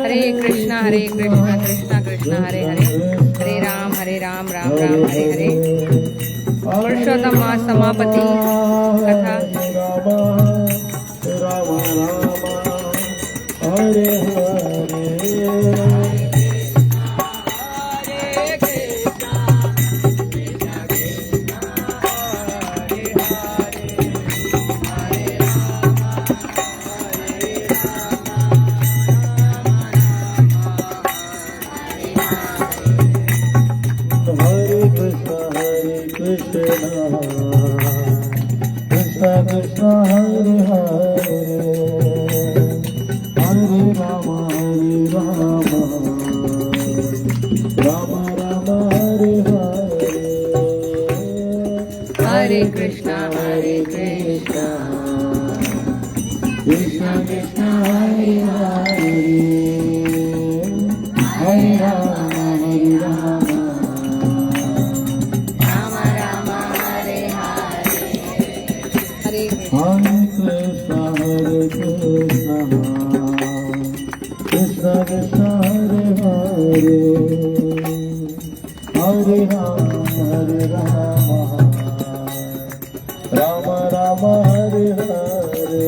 हरे कृष्णा कृष्णा कृष्णा हरे हरे, हरे राम राम राम हरे हरे। पुरुषोत्तम मास समापति कथा। हरे कृष्ण कृष्ण हरे हरे, हरे राम राम राम हरे हरे, हरे कृष्णा कृष्ण कृष्ण हरे हरे, हरे राम राम राम हरे हरे, हरे हरे कृष्ण कृष्ण कृष्ण हरे हरे, हरे राम राम राम हरे हरे,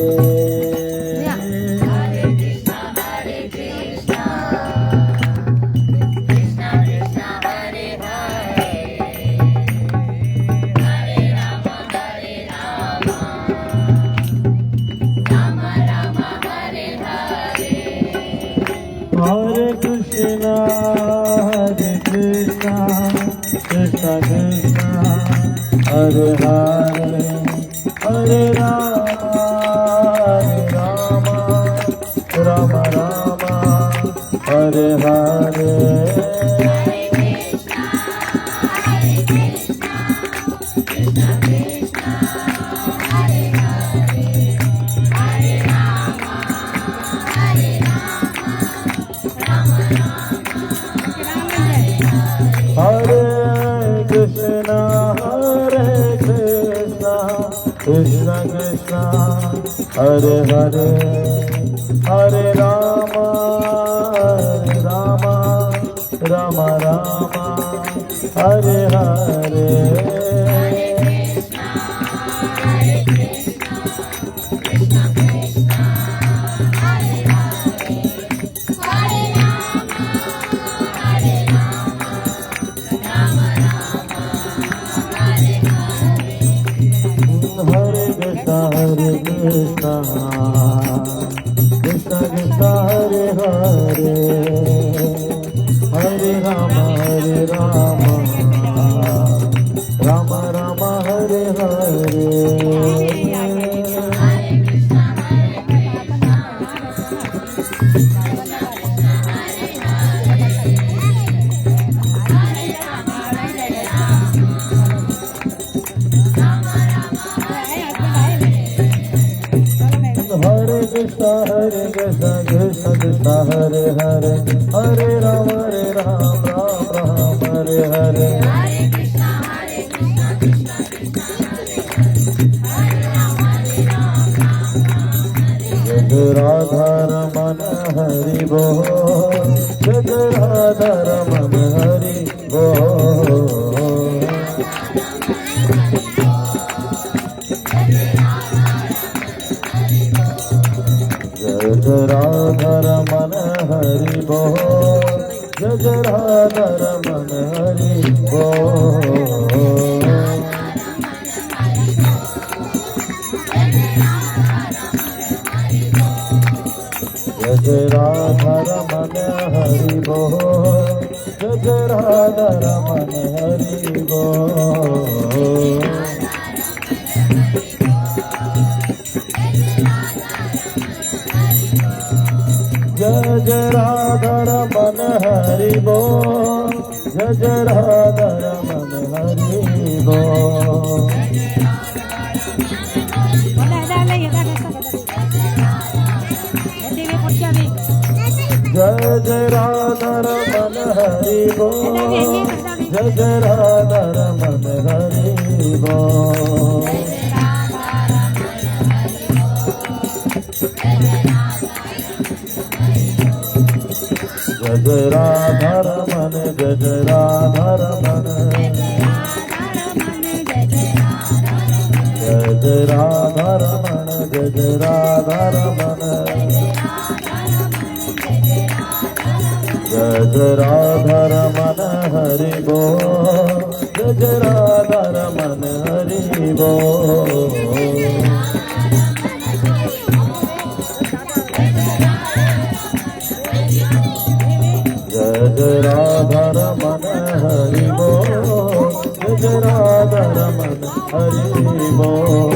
हरे कृष्णा कृष्ण कृष्ण हरे हरे, हरे राम राम राम हरे हरे, हरे कृष्ण कृष्ण कृष्ण हरे हरे, हरे राम राम राम हरे हरे, हरे कृष्ण कृष्ण कृष्ण हरे हरे, हरे राम राम राम हरे हरे, हरे कृष्ण कृष्ण कृष्ण हरे हरे, हरे राम राम हरे हरे, जय राधा रमन हरि बोल, जय राधा रमन हरि बोल, जय राधा रमन हरि बोल, जय राधा रमन हरि बोल, जय राधा रमन हरि बोल, जय राधा रमन हरि बोल, जय राधा रमन हरि बोल, जय राधा रमन हरि बोल, जय राधा रमन हरि बोल, जय राधा रमन हरि बोल, जय राधा रमन जय जय राधा रमन जय जय राधा रमन जय जय राधा रमन जय जय राधा रमन हरि बोल जय जय राधा रमन हरि बोल जय जय राधा रमन हरि बोल जय जय राधा रमन हरि बोल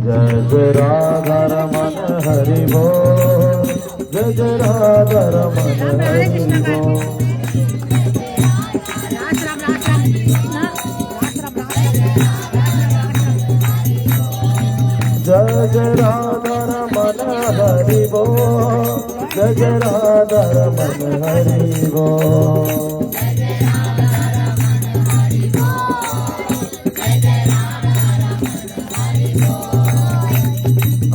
जय जय राधा रमन हरि बोल जय जय राधा रमन हरि बोल जय जय राधा रमन हरि बोल जय जय राधा रमन हरि बोल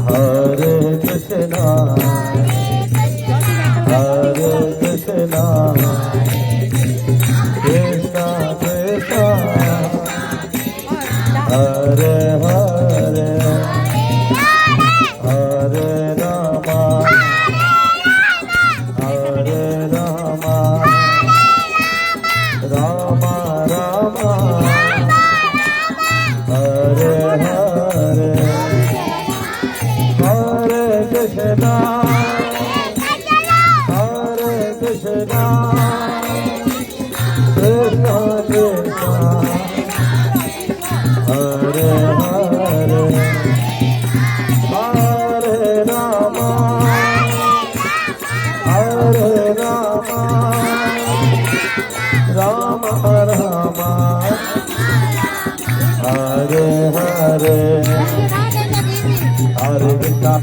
हरे कृष्णा कृष्णा कृष्णा हरे हरे हरे रामा रामा रामा हरे हरे हरे कृष्णा कृष्णा कृष्णा हरे हरे हरे रामा रामा रामा हरे हरे हरे कृष्णा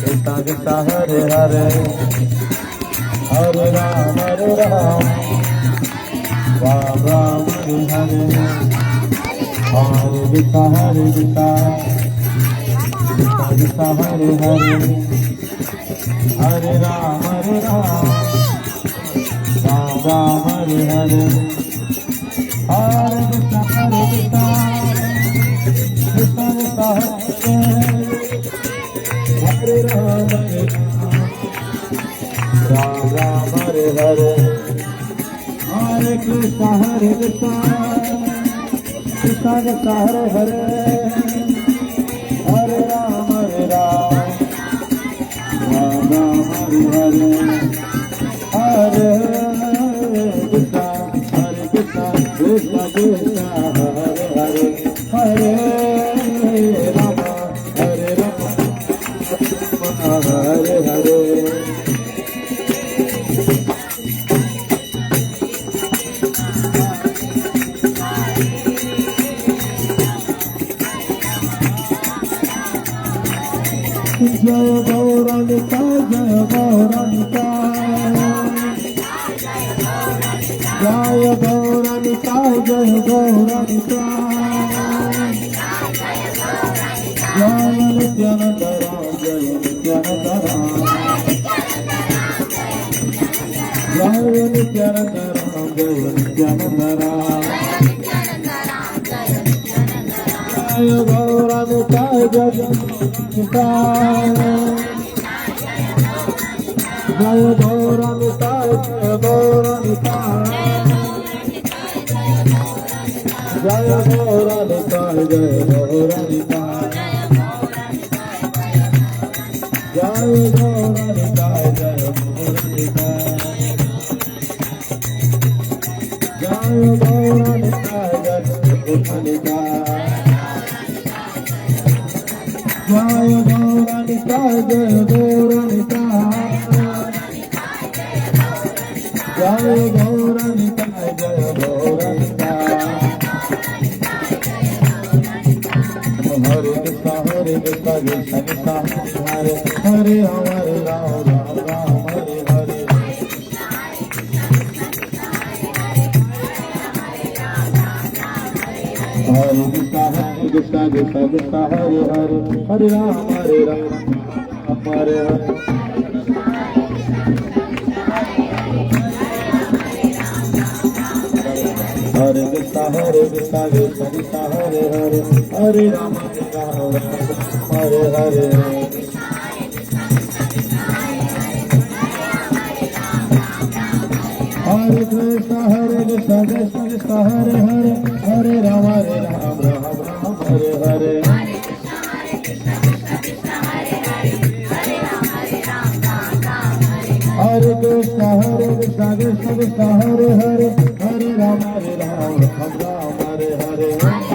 कृष्णा कृष्णा हरे हरे हरे राम राम राम हरे हरे हरे कृष्णा कृष्णा हरे हरे हरे राम राम हरे हरे हरे कृष्णा कृष्णा हरे राम राम हरे हरे हरे कृष्णा कृष्णा कृष्णा हरे हरे हरे राम राम हरे हरे हरे कृष्णा कृष्णा कृष्णा हरे हरे हरे राम हरे हरे जय गौरनिता जय गौरनिता जय गौरनिता जय गौरनिता जय नित्यानंद राम जय नित्यानंद राम जय नित्यानंद राम जय नित्यानंद राम जय गौरनिता जय गौरनिता जय गौरनिता जय गौरनिता जय गौरनिता जय गौरनिता जय गौरनिता जय गौरनिता जय गौरनिता जय गौरनिता जय गौरनिता जय गौरनिता जय गौरनिता जय गौरनिता हरे Krishna Krishna Krishna Hare Hare Hare Ram Ram Ram Hare Hare Krishna Krishna Krishna Hare Hare Hare Ram Hare Ram Hare Hare Hare Krishna Krishna Krishna Hare Hare Hare Ram Hare Hare Hare Krishna Krishna Krishna Hare Hare Hare Ram Hare Hare Hare Krishna Krishna Krishna Hare Hare Hare Ram Hare Hare Hare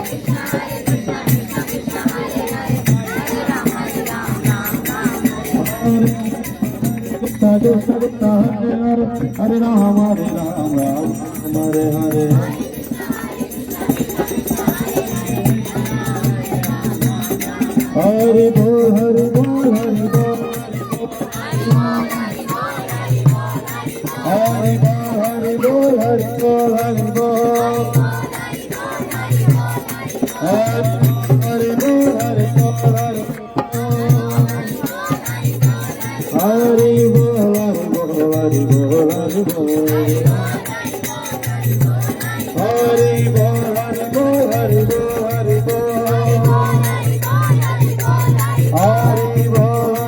Krishna Hare Hare Ram Hare Hare Hare Bol Hare Bol Hare Bol Hare Bol Hare Bol Hare Bol Hare Bol Hare Bol Hare Hare Bol Hare Bol Hare Bol Hare Bol Hare Bol Hare Bol Hare Bol Hare Bol Hare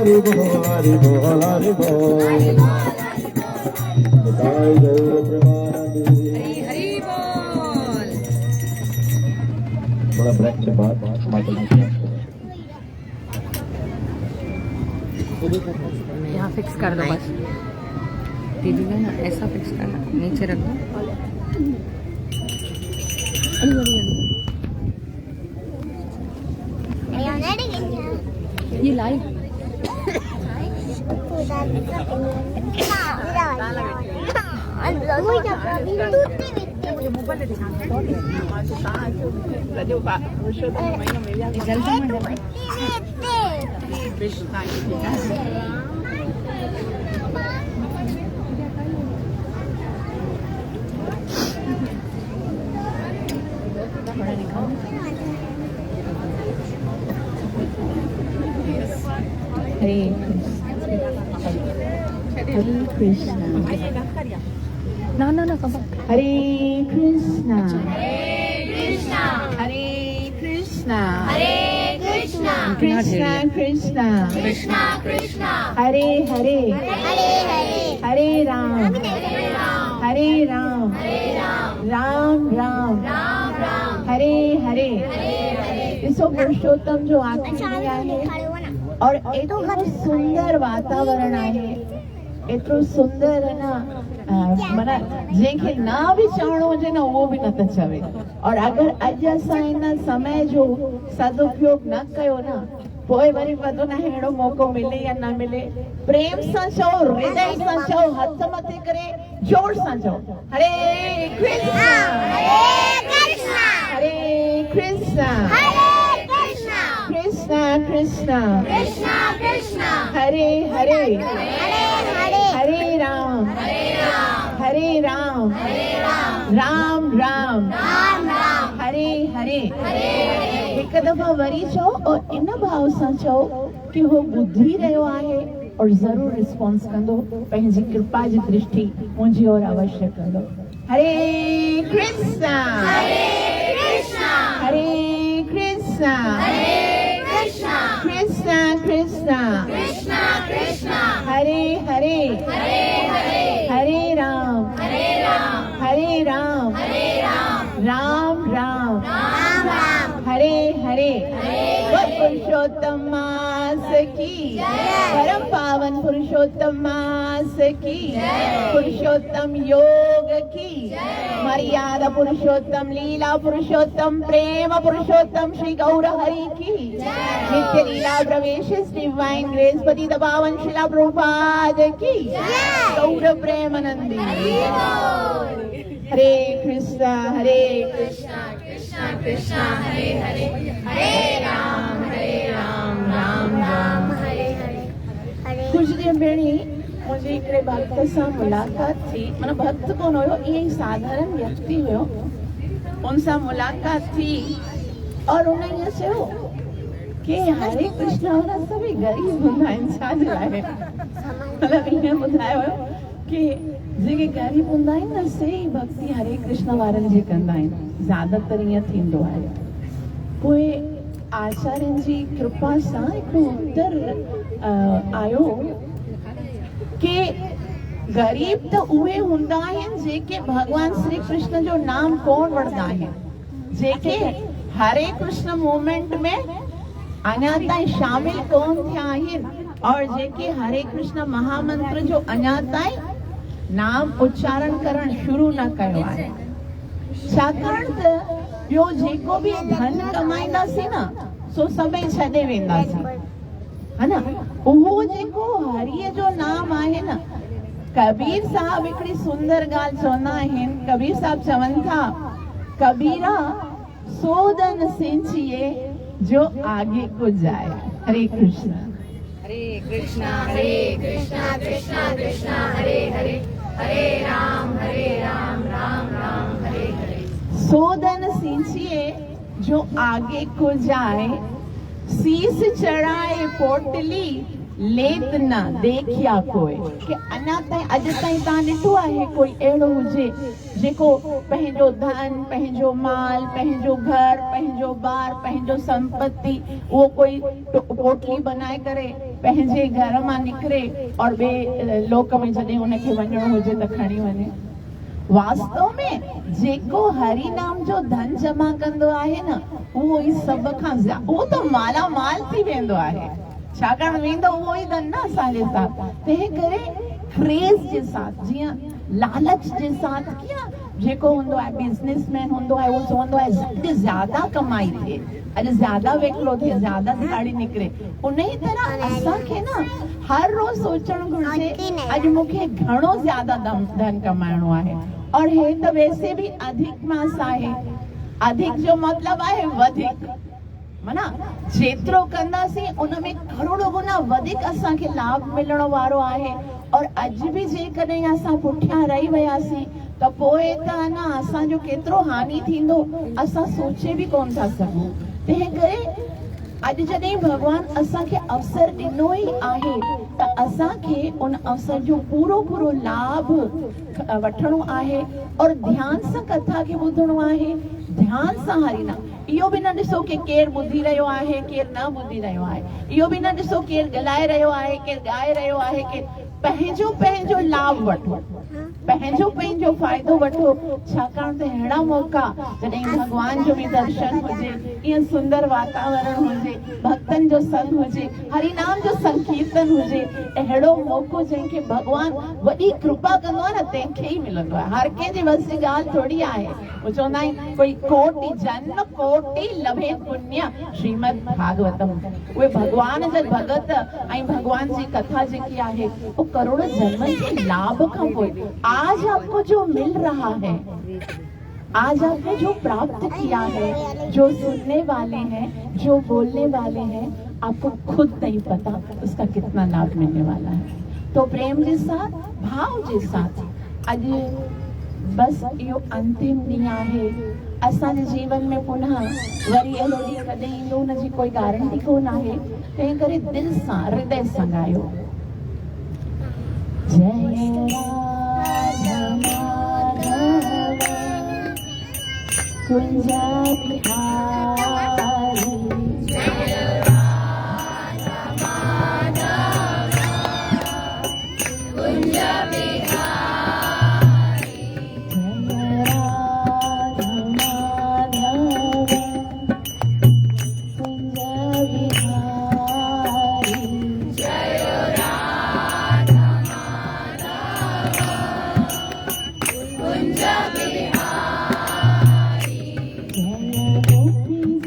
Bol Hare Bol Hare Bol Hare Bol Jai Gaur Premanande Hari बोल। थोड़ा break के बाद यहाँ fix कर दो बस, दीजिएगा ना, ऐसा फिक्स करना, नीचे रख दो। ये light Hare Krishna. No, come on. Hare Krishna. Hare Krishna. Hare Krishna. Hare Krishna. Krishna Krishna. Krishna Krishna. Hare Hare. Hare Hare. Hare Ram. Hare Ram. Hare Ram. Hare Ram. Ram Ram. Ram Ram. Hare Hare. Hare Hare. इसो पुरुषोत्तम जो आत्मनिर्भर आहे और एतरो सुंदर वातावरण आहे, एतरो सुंदर है ना, मना जंहिंखे ना बि चवणो हुजे न उहो बि नथो चवे। और अगर अॼु असां हिन समय जो सदुपयोग न कयो न, पोइ वरी पतो न अहिड़ो मौक़ो मिले या न मिले। प्रेम सां चओ, हृदय सां चओ, हथ मथे करे जोर सां चओ, हरे कृष्णा Hare Krishna. हरे Krishna Hare Krishna. Krishna Krishna Krishna Krishna. Hare Hare Hare Hare. हरे राम Hare Ram. हरे Ram Hare Ram. Ram Ram Ram Ram. Hare Hare. Hare Hare. हिक दफ़ा वरी चओ और इन भाव सां चओ कि हो ॿुधी रहियो आहे और ज़रूर रिस्पॉन्स कंदो, पंहिंजी कृपा जी दृष्टि मुंहिंजी ओर अवश्य कंदो। हरे कृष्णा Hare Krishna. हरे Krishna Hare Krishna. Krishna Krishna Krishna Krishna. Hare Hare Hare Hare. हरे राम Hare Ram. हरे Ram Hare Ram. Ram Ram Ram Ram. Hare Hare. Hare पुरुषोत्तम मास की परम पावन पुरुषोत्तम मास की पुरुषोत्तम योग की मर्यादा पुरुषोत्तम लीला पुरुषोत्तम प्रेम पुरुषोत्तम श्री गौर हरि की नित्य लीला प्रवेश श्री वाइन ग्रेस पति पावन शिला प्रभुपाद की गौर प्रेमानंदी। हरे Krishna Krishna Krishna Krishna Hare Hare. Hare Ram. Hare Ram. Ram Ram. Hare Hare. कुछ ॾींहं भेणी मुंहिंजी हिकिड़े भक्त सां मुलाक़ात थी, माना भक्त कोन हुयो, ईअं ई साधारण व्यक्ति हुयो। उन सां मुलाक़ात थी और उन्हें ये चयो कि हरे कृष्ण वारा सभी गरीब हूंदा आहिनि छा जे लाइ मतिलबु ईअं ॿुधायो कि जेके गरीब हूंदा आहिनि न से ई भक्ति हरे कृष्ण वारनि जी कंदा आहिनि ज़्यादातर ईअं थींदो आहे। पोइ आचार्यनि जी कृपा सां हिकिड़ो उत्तर आयो कि गरीब त उहे हूंदा आहिनि जेके भगवान श्री कृष्ण जो नाम कोन वठंदा आहिनि, जेके हरे कृष्ण मूवमेंट में अञा ताईं शामिल कोन थिया आहिनि और जेके हरे कृष्ण महामंत्र जो अञा ताईं नाम उच्चारण करण शुरू न कयो आहे। छाकाणि त ॿियो जेको बि धन कमाईंदासीं न सो सभई छॾे वेंदासीं, है न। उहो जेको हरिय जो नाम आहे न, कबीर साहब हिकिड़ी सुंदर ॻाल्हि चवंदा आहिनि। कबीर साहब चवनि था, कबीरा सो धन सिंचिए जो आगे को जाए। हरे कृष्ण हरे कृष्णा कृष्णा कृष्णा हरे हरे, हरे राम राम राम हरे हरे। सो धन सिंचिए जो आगे को जाए, शीस चढ़ाए पोटली लेत न देखिया कोई। कि अञा ताईं अॼु ताईं तव्हां ॾिठो आहे कोई अहिड़ो हुजे जेको पंहिंजो धन, पंहिंजो माल, पंहिंजो घर, पंहिंजो ॿार, पंहिंजो संपत्ति उहो कोई पोटली बनाए करे पंहिंजे घर मां निकिरे और ॿिए लोक में जॾहिं हुनखे वञिणो हुजे त खणी वञे। वास्तव में जेको हरि नाम जो धन जमा कंदो आहे न, उहो ई सभ खां उहो त माला माल थी वेंदो आहे। छाकाणि वेंदो उहो ई धन न असांजे साथ। तंहिं करे क्रेज़ जे साथ, जीअं लालच जे साथ, कीअं जेको हूंदो आहे बिज़नेसमैन हूंदो आहे, उहो चवंदो आहे अॼु ज़्यादा कमाई थिए, अॼु ज़्यादा विकिरो थिए, ज़्यादा दिहाड़ी निकिरे। उन ई तरह असांखे न हर रोज़ सोचणु घुरिजे अॼु मूंखे घणो ज़्यादा धन कमाइणो आहे। और हे त वैसे भी अधिक मास आहे। अधिक जो मतलब आहे वधिक, माना जेतिरो कंदासीं उनमें करोड़ों गुना वधिक असांखे लाभ मिलण वारो आहे। और अॼु बि जेकॾहिं असां पुठियां रही वियासीं त पोइ त न असांजो केतिरो हानि थींदो असां सोचे बि कोन था सघूं। तंहिं करे अॼु जॾहिं भगवान असांखे अवसर ॾिनो ई आहे त असांखे उन अवसर जो पूरो पूरो लाभ वठणो आहे और ध्यान सां कथा खे ॿुधणो आहे, ध्यान सां हरिनाम। इहो बि न ॾिसो कि केरु ॿुधी रहियो आहे केरु न ॿुधी रहियो आहे, इहो बि न ॾिसो केरु ॻाल्हाए रहियो आहे केरु ॻाए रहियो आहे। पंहिंजो पंहिंजो लाभ वठो, पंहिंजो पंहिंजो फ़ाइदो वठो। छाकाणि त अहिड़ा मौक़ा जॾहिं भॻवान जो बि दर्शन हुजे, ईअं सुंदर वातावरण हुजे, भक्तनि जो संग हुजे, हरिनाम जो संकीर्तन हुजे, अहिड़ो मौक़ो जंहिंखे भॻवान वॾी कृपा कंदो आहे न तंहिंखे ई मिलंदो आहे। हर कंहिंजे बस जी ॻाल्हि थोरी आहे। उहो चवंदा आहिनि कोई कोटि जन्म कोटि लभे पुण्य श्रीमद भागवतम। उहे भॻवान जा भगत ऐं भॻवान जी कथा जेकी आहे वो करोड़ों जन्मनि के लाभ खां पोइ आज आपको जो मिल रहा है, आज आपने जो प्राप्त किया है, जो सुनने वाले हैं, जो बोलने वाले हैं, आपको खुद नहीं पता उसका कितना लाभ मिलने वाला है। तो प्रेम के साथ, भाव के साथ आज बस यो अंतिम ॾींहुं आहे। असांजे जीवन में पुनः वरी अहिड़ो ॾींहुं कॾहिं ईंदो हुनजी कोई गारंटी कोन आहे। तंहिं करे दिलि सां, हृदय सां गायो, जय राधा माधव कुंज बिहारी, जय राधा माधव कुंज बिहारी, जय राधा माधव कुंज बिहारी, जय कुंज बिहारी, जय गोपी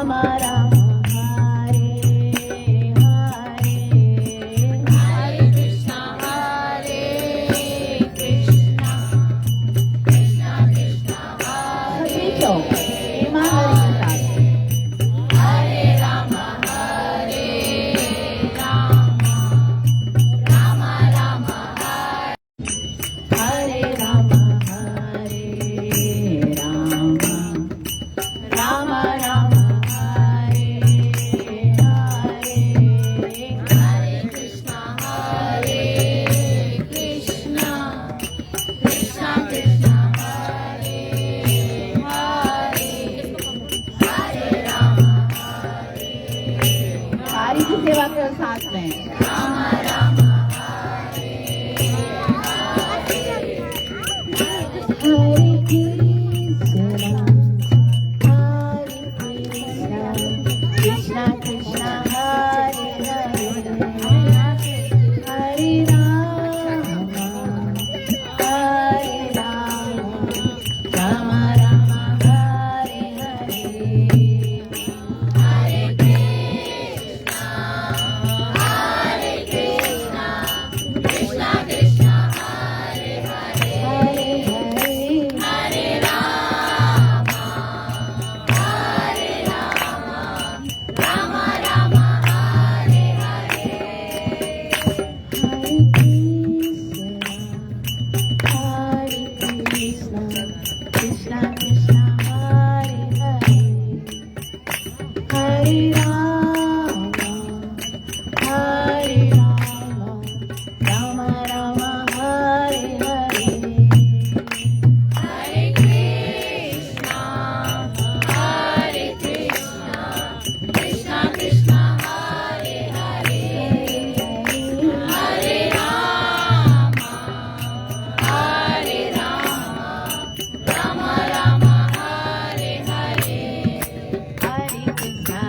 Ram Ram Hare Hare Hare Krishna, Hare Krishna, Krishna Krishna, सभी चौक ईमानदारी के साथ Hare Rama, Hare Rama, Rama Rama, हरे राम हरे Ram Ram Ram Hare Hare Hare Krishna, Hare Krishna, Krishna Krishna, Hare Hare, Hare Rama, सारी की सेवा करो साथ में Rama Rama, हरे Krishna Krishna Krishna Hare Hare Hare Ram Ram Ram Hare Hare Hare Krishna, Hare Krishna, Krishna Krishna, Hare Hare, Hare Hare Hare Rama, Hare Rama, Rama Rama, Hare Hare, हरे Krishna Krishna Krishna Hare Hare Hare Ram Ram Ram Hare Hare Hare Krishna, Hare Krishna, Krishna Krishna, Hare Hare, Hare Rama, Hare Rama, Rama Rama, Hare Hare, हरे कृष्णा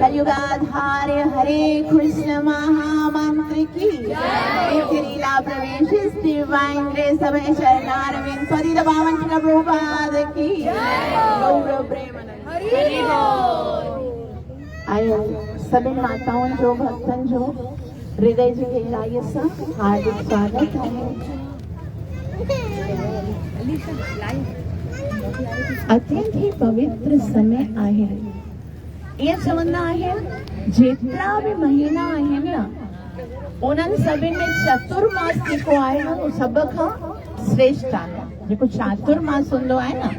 कलयुगाधार हरे कृष्ण महामंत्र की लीला प्रवेश divine grace सब शरणारविंद पतित पावन श्री प्रभुपाद की गौर प्रेमानंद हरि बोल। आइए सभी माताओं जो भक्तन जो हृदय जी गहराई से हार्दिक स्वागत है। अत्यंत ही पवित्र समय आहे। ये चवंदा आहिनि जेतिरा बि महीना आहिनि न उन्हनि सभिनि में चतुर्मास जेको आहे न उहो सभ खां श्रेष्ठ आहे। जेको चातुर्मास हूंदो आहे न,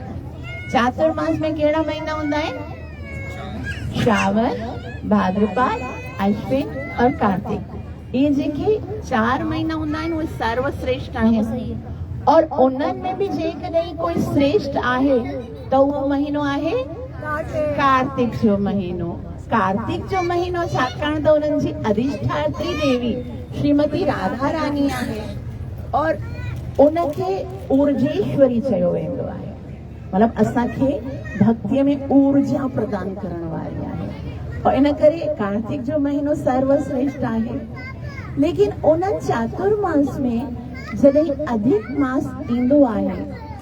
चातुर्मास में कहिड़ा महीना हूंदा आहिनि? श्रावण, भाद्रपद, अश्विन और कार्तिक। ये जेके 4 महीना हूंदा आहिनि उहे सर्वश्रेष्ठ आहिनि। और उन्हनि में बि जेकॾहिं कोई श्रेष्ठ आहे त उहो महीनो आहे कार्तिक जो महीनो। कार्तिक जो महीनो छाकाणि त उन्हनि जी अधिष्ठात्री देवी श्रीमती राधा रानी आहे और उनखे ऊर्जेश्वरी चयो वेंदो आहे। मतिलबु असांखे भक्तीअ में ऊर्जा प्रदान करण वारी आहे और इन करे कार्तिक जो महीनो सर्वश्रेष्ठ आहे। लेकिन उन्हनि चातुर्मास में जॾहिं अधिक मास ईंदो आहे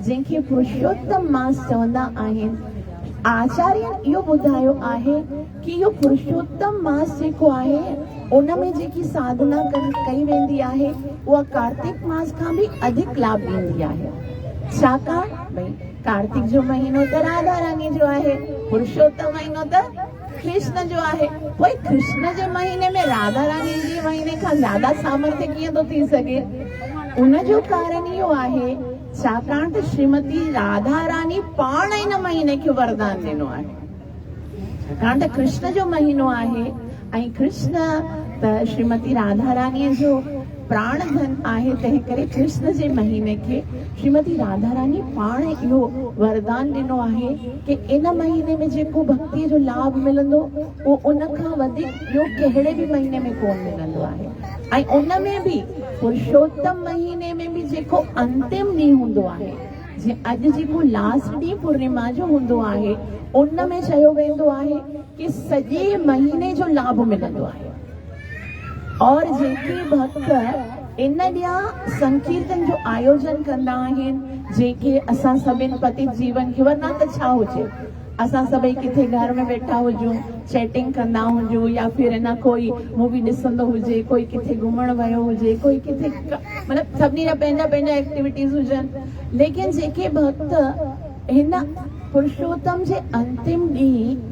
जंहिंखे पुरुषोत्तम मास चवंदा आहिनि, आचार्य इहो ॿुधायो आहे कि इहो पुरुषोत्तम मास जेको आहे उन में जेकी साधना कई वेंदी आहे उहा कार्तिक मास खां बि अधिक लाभ ॾींदी आहे। छाकाणि भई कार्तिक जो महीनो त राधा रानी जो आहे, पुरुषोत्तम महीनो त कृष्ण जो आहे। पोइ कृष्ण जे महीने में राधा रानी जे महीने खां ज्यादा सामर्थ्य कीअं थो थी सघे? उन जो कारण इहो आहे छाकाणि त श्रीमती राधा रानी पाण इन महीने खे वरदान ॾिनो आहे। छाकाणि त कृष्ण जो महीनो आहे ऐं कृष्ण त श्रीमती राधा रानीअ जो प्राण धन आहे, तंहिं करे कृष्ण जे महीने खे श्रीमती राधा रानी पाण इहो वरदान ॾिनो आहे कि इन महीने में जेको भक्तीअ जो लाभ मिलंदो उहो उन खां वधीक ॿियो कहिड़े बि महीने में कोन मिलंदो आहे। ऐं उन में बि पुरुषोत्तम महीने में बि जेको अंतिम ॾींहुं हूंदो आहे, जीअं अॼु जेको लास्ट ॾींहुं पूर्णिमा जो हूंदो आहे, उन में चयो वेंदो आहे कि सॼे महीने जो लाभ मिलंदो आहे। और जेके भक्त इन ॾियां संकीर्तन जो आयोजन कंदा आहिनि, जेके असां सभिनि पति जीवन खे वरना त छा हुजे, असां सभई किथे घर में वेठा हुजूं, चैटिंग कंदा हुजूं या फिर न कोई मूवी ॾिसंदो हुजे, कोई किथे घुमण वियो हुजे, कोई किथे मतिलबु सभिनी जा पंहिंजा पंहिंजा एक्टिविटीज़ हुजनि। लेकिन जेके भक्त हिन पुरुषोत्तम जे अंतिम ॾींहुं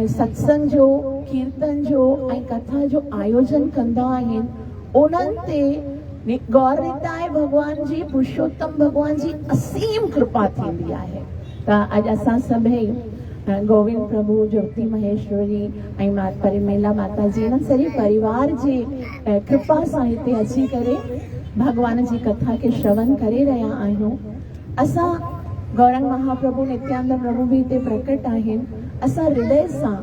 सत्संग जो, कीर्तन जो ऐं कथा जो आयोजन कंदा आहिनि, उन्हनि ते गौर निताय भगवान जी, पुरुषोत्तम भगवान जी असीम कृपा थींदी आहे। त अॼु असां सभई गोविंद प्रभु, ज्योति महेश्वरी ऐं परिमेला माता जी इन सॼे परिवार जी कृपा सां हिते अची करे भगवान जी कथा खे श्रवण करे रहिया आहियूं। असां गौरंग महाप्रभु, नित्यानंद प्रभु बि हिते प्रकट आहिनि। असां हृदय सां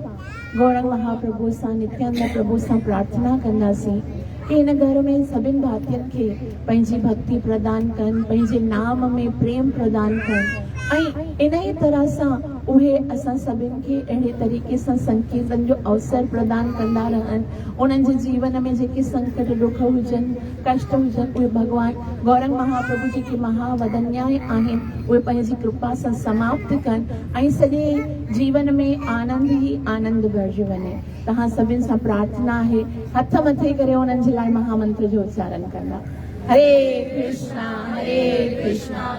गौरंग महाप्रभु सां, नित्यानंद प्रभु सां प्रार्थना कंदासीं कि हिन घर में सभिनि भातियुनि खे पंहिंजी भक्ति प्रदान कनि, पंहिंजे नाम में प्रेम प्रदान कनि इन ही तरह से उहे असां सभिनि खे अहिड़े तरीक़े सां संकीर्तन जो अवसर प्रदान कंदा रहनि। उन्हनि जे जीवन में जेके संकट दुख हुजनि कष्ट हुजनि उहे भगवान गौरंग महाप्रभु जेके महावदन्याय आहिनि उहे पंहिंजी कृपा सां समाप्त कनि ऐं सॼे जीवन में आनंद ही आनंद भरिजी वञे। तव्हां सभिनि सां प्रार्थना आहे हथ मथे करे उन्हनि जे लाइ महामंत्र जो उच्चारण कंदा। हरे कृष्णा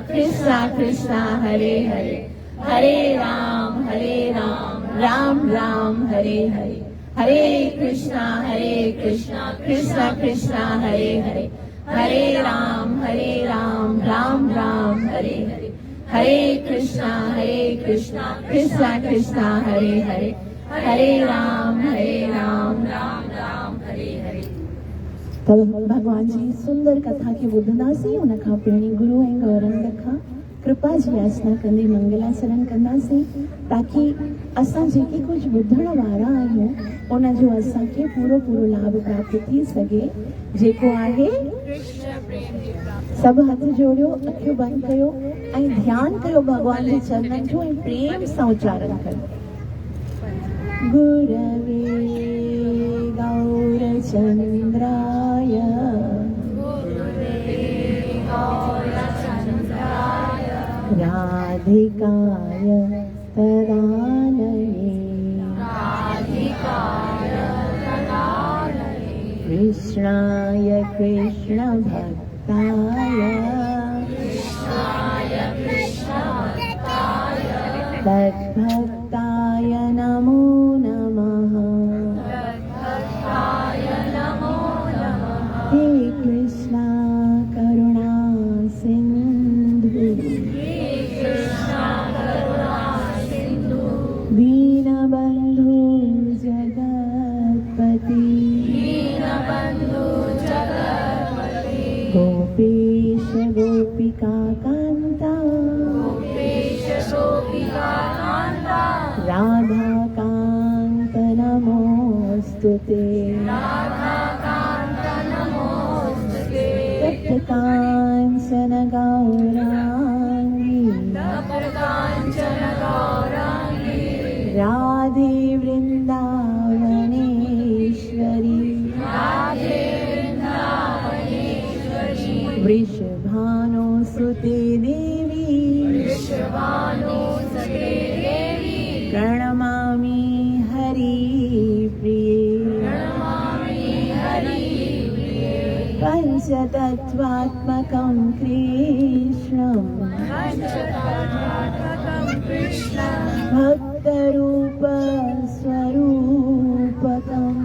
कृष्णा कृष्णा हरे हरे, हरे राम राम राम हरे हरे, हरे कृष्णा कृष्णा कृष्णा हरे हरे, हरे राम राम राम हरे हरे, हरे कृष्णा कृष्णा कृष्णा हरे हरे, हरे राम राम राम हरे हरे। तब भगवान जी सुंदर कथा के ॿुधंदासीं उन खां पहिरीं गुरु ऐं गौरंग खां कृपा जी याचना कंदे मंगलाचरण कंदासीं ताकि असां जेके कुछ ॿुधण वारा आहियूं उन जो असांखे पूरो पूरो लाभ प्राप्त थी सके। जेको आहे सभु हथ जोड़ियो अखियूं बंदि कयो ऐं ध्यानु कयो भगवान जे चरणनि जो ऐं प्रेम सां उच्चारण कयो। गुरवे गौरचंद्राय राधिकाय तदालये कृष्णाय कृष्ण भक्ताय तद्भक्ताय नमो नमः। हे कृष्णा करुणा सिंधु दीनबंधु जगत्पति गोपेश गोपिका कांता राधा कांत नमोस्तुते तप्तकांचन गौरांगी राधे वृंदावनेश्वरी वृषभानुसुते देवी प्रणमामि हरिप्रिये पंचतत्त्वात्मकं कृष्णं भक्तरूप स्वरूपकं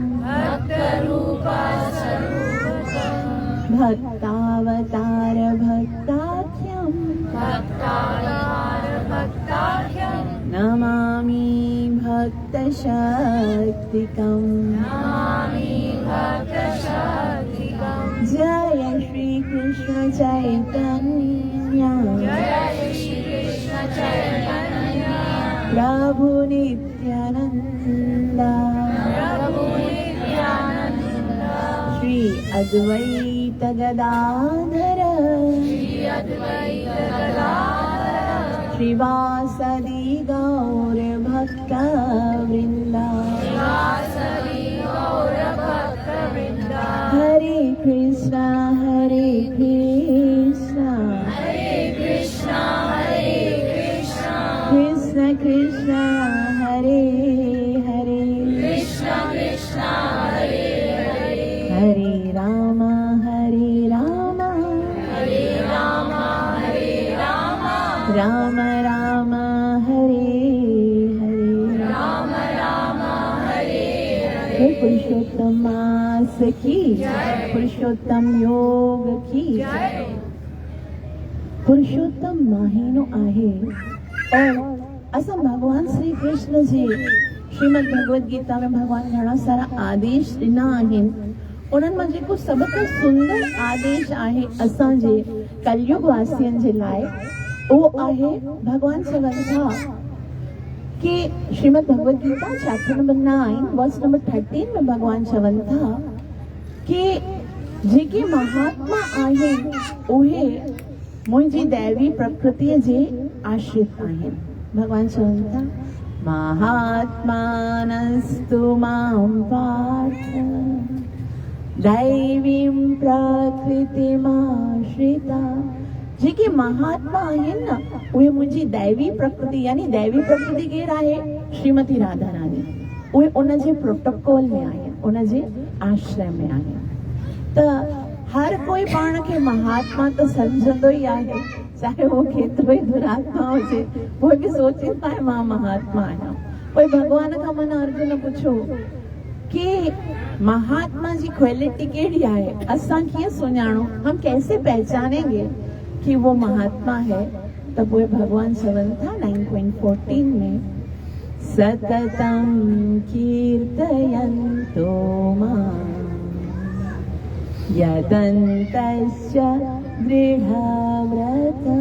भक्तावतार भक्ताख्यं नमामि भक्तशक्तिकं। जय श्री कृष्ण चैतन्य प्रभु नित्यानंद श्री अद्वैत गदाधर श्रीवासदि गौर भक्त वृंदा। हरे कृष्णा कृष्ण कृष्ण हरे हरे हरे राम राम राम हरे हरे। पुरुषोत्तम मास की पुरुषोत्तम योग की पुरुषोत्तम महीनो आहे और असां भगवान श्री कृष्ण जी श्रीमद भगवद गीता में भगवान घणा सारा आदेश ॾिना आहिनि। उन्हनि मां जेको सभ खां सुंदर आदेश आहे असांजे कलयुग वासियुनि जे लाइ वो आहे भगवान चवनि था कि Shrimad Bhagavad Gita chapter number 9 verse number 13 में भगवान चवनि था कि जेके महात्मा आहिनि उहे मुंहिंजी दैवी प्रकृतिअ जे आश्रित आहिनि। भगवान चवनि था महात्मानस्तु मां पार्थ दैवीं प्रकृतिमाश्रिता। जेके महात्मा आहिनि न उहे मुंहिंजी दैवी प्रकृति यानी दैवी प्रकृति केरु आहे? श्रीमती राधा रानी। उहे उनजे प्रोटोकॉल में आहिनि, उनजे आश्रय में आहिनि। त हर कोई पाण खे महात्मा त सम्झंदो ई आहे, चाहे वो केतिरो ई दुरात्मा हुजे, उहे बि सोचींदो आहे मां महात्मा आहियां। पोइ भॻवान खां मन अर्जुन पुछो कि महात्मा जी क्वालिटी कहिड़ी आहे, असां कीअं सुञाणो, हम कैसे पहचानेंगे कि वो महात्मा है? तब वो भगवान चवनि था 9.14 में सततं कीर्तयन्तो मां यदन्तश्च दृढव्रतः।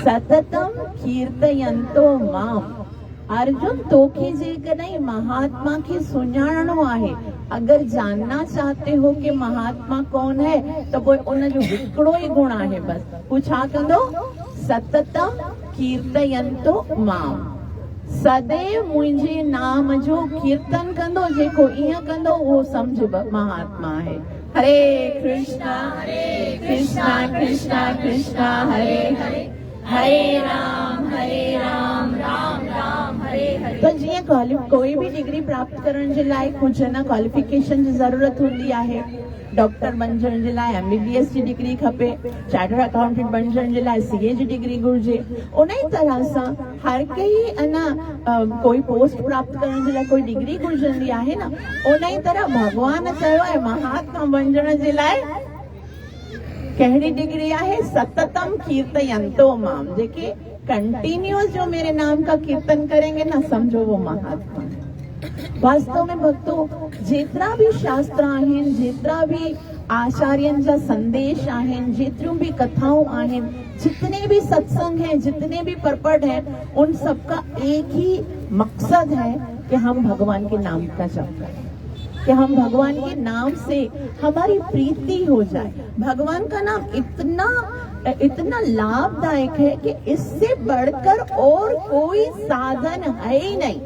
सततं कीर्तयन्तो मां। अर्जुन तोखे जेकॾहिं महात्मा खे सुञाणो आहे, अगर जानना चाहते हो कि महात्मा कौन है, तो पोइ उन जो हिकिड़ो ई गुण आहे बस। हू छा कंदो? सततं कीर्तयन्तो मां। सदैव मुंहिंजे नाम जो कीर्तन कंदो, जेको ईअं कंदो उहो सम्झ महात्मा आहे। हरे कृष्णा कृष्णा कृष्णा हरे हरे, हरे राम राम राम हरे हरे। तो जीअं कोई भी डिग्री प्राप्त करण जे लाइ कुझु न क्वालिफिकेशन जी ज़रूरत हूंदी आहे। डॉक्टर बणजण जे लाइ MBBS जी डिग्री खपे, चार्टर्ड अकाउंटेंट बणजण जे लाइ CA जी डिग्री घुर्जे। उन ई तरह सां हर कंहिं अञा कोई पोस्ट प्राप्त करण जे लाइ कोई डिग्री घुर्जंदी आहे न। उन ई तरह भगवान चयो आहे महात्मा बणजण जे लाइ कहिड़ी डिग्री आहे? सततम कीर्तयन्तो माम। जेके कंटिन्यूअस जो मेरे नाम का कीर्तन करेंगे ना, समझो वो महात्मा है। वास्तव में भक्तों, जेतिरा भी शास्त्र आहिनि, जेतिरा भी आचार्यन जा संदेश आहिनि, जेतिरियूं भी कथाऊं आहिनि, जितने भी सत्संग हैं, जितने भी परपट हैं, उन सबका एक ही मकसद है कि हम भगवान के नाम का जप करें, कि हम भगवान के नाम से हमारी प्रीति हो जाए। भगवान का नाम इतना लाभदायक है कि इससे बढ़कर और कोई साधन है ही नहीं।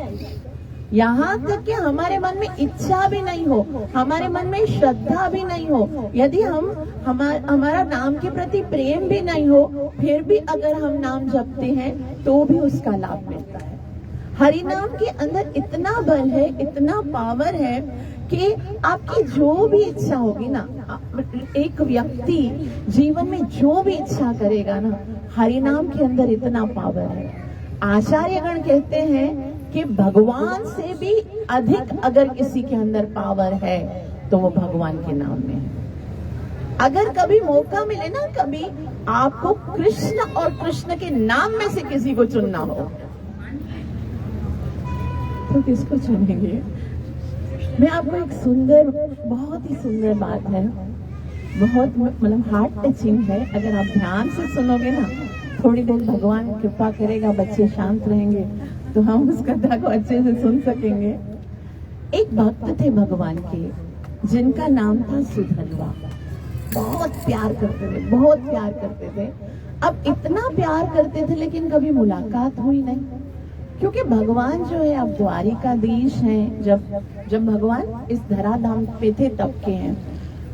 यहाँ तक कि हमारे मन में इच्छा भी नहीं हो, हमारे मन में श्रद्धा भी नहीं हो, यदि हमारा नाम के प्रति प्रेम भी नहीं हो, फिर भी अगर हम नाम जपते हैं तो भी उसका लाभ मिलता है। हरि नाम के अंदर इतना बल है, इतना पावर है कि आपकी जो भी इच्छा होगी ना, एक व्यक्ति जीवन में जो भी इच्छा करेगा ना, हरि नाम के अंदर इतना पावर है। आचार्यगण कहते हैं कि भगवान से भी अधिक अगर किसी के अंदर पावर है तो वो भगवान के नाम में है। अगर कभी मौका मिले ना, कभी आपको कृष्ण और कृष्ण के नाम में से किसी को चुनना हो तो किसको चुनेंगे? मैं आपको एक सुंदर, बहुत ही सुंदर बात है, बहुत मतलब हार्ट टचिंग है। अगर आप ध्यान से सुनोगे ना, थोड़ी देर भगवान कृपा करेगा, बच्चे शांत रहेंगे तो हम उस कथा को अच्छे से सुन सकेंगे। एक भक्त थे भगवान के, जिनका नाम था सुधन्वा। बहुत प्यार करते थे, बहुत प्यार करते थे। अब इतना प्यार करते थे लेकिन कभी मुलाकात हुई नहीं, क्योंकि भगवान जो है अब द्वारिकाधीश हैं। जब भगवान इस धराधाम पे थे तब के हैं,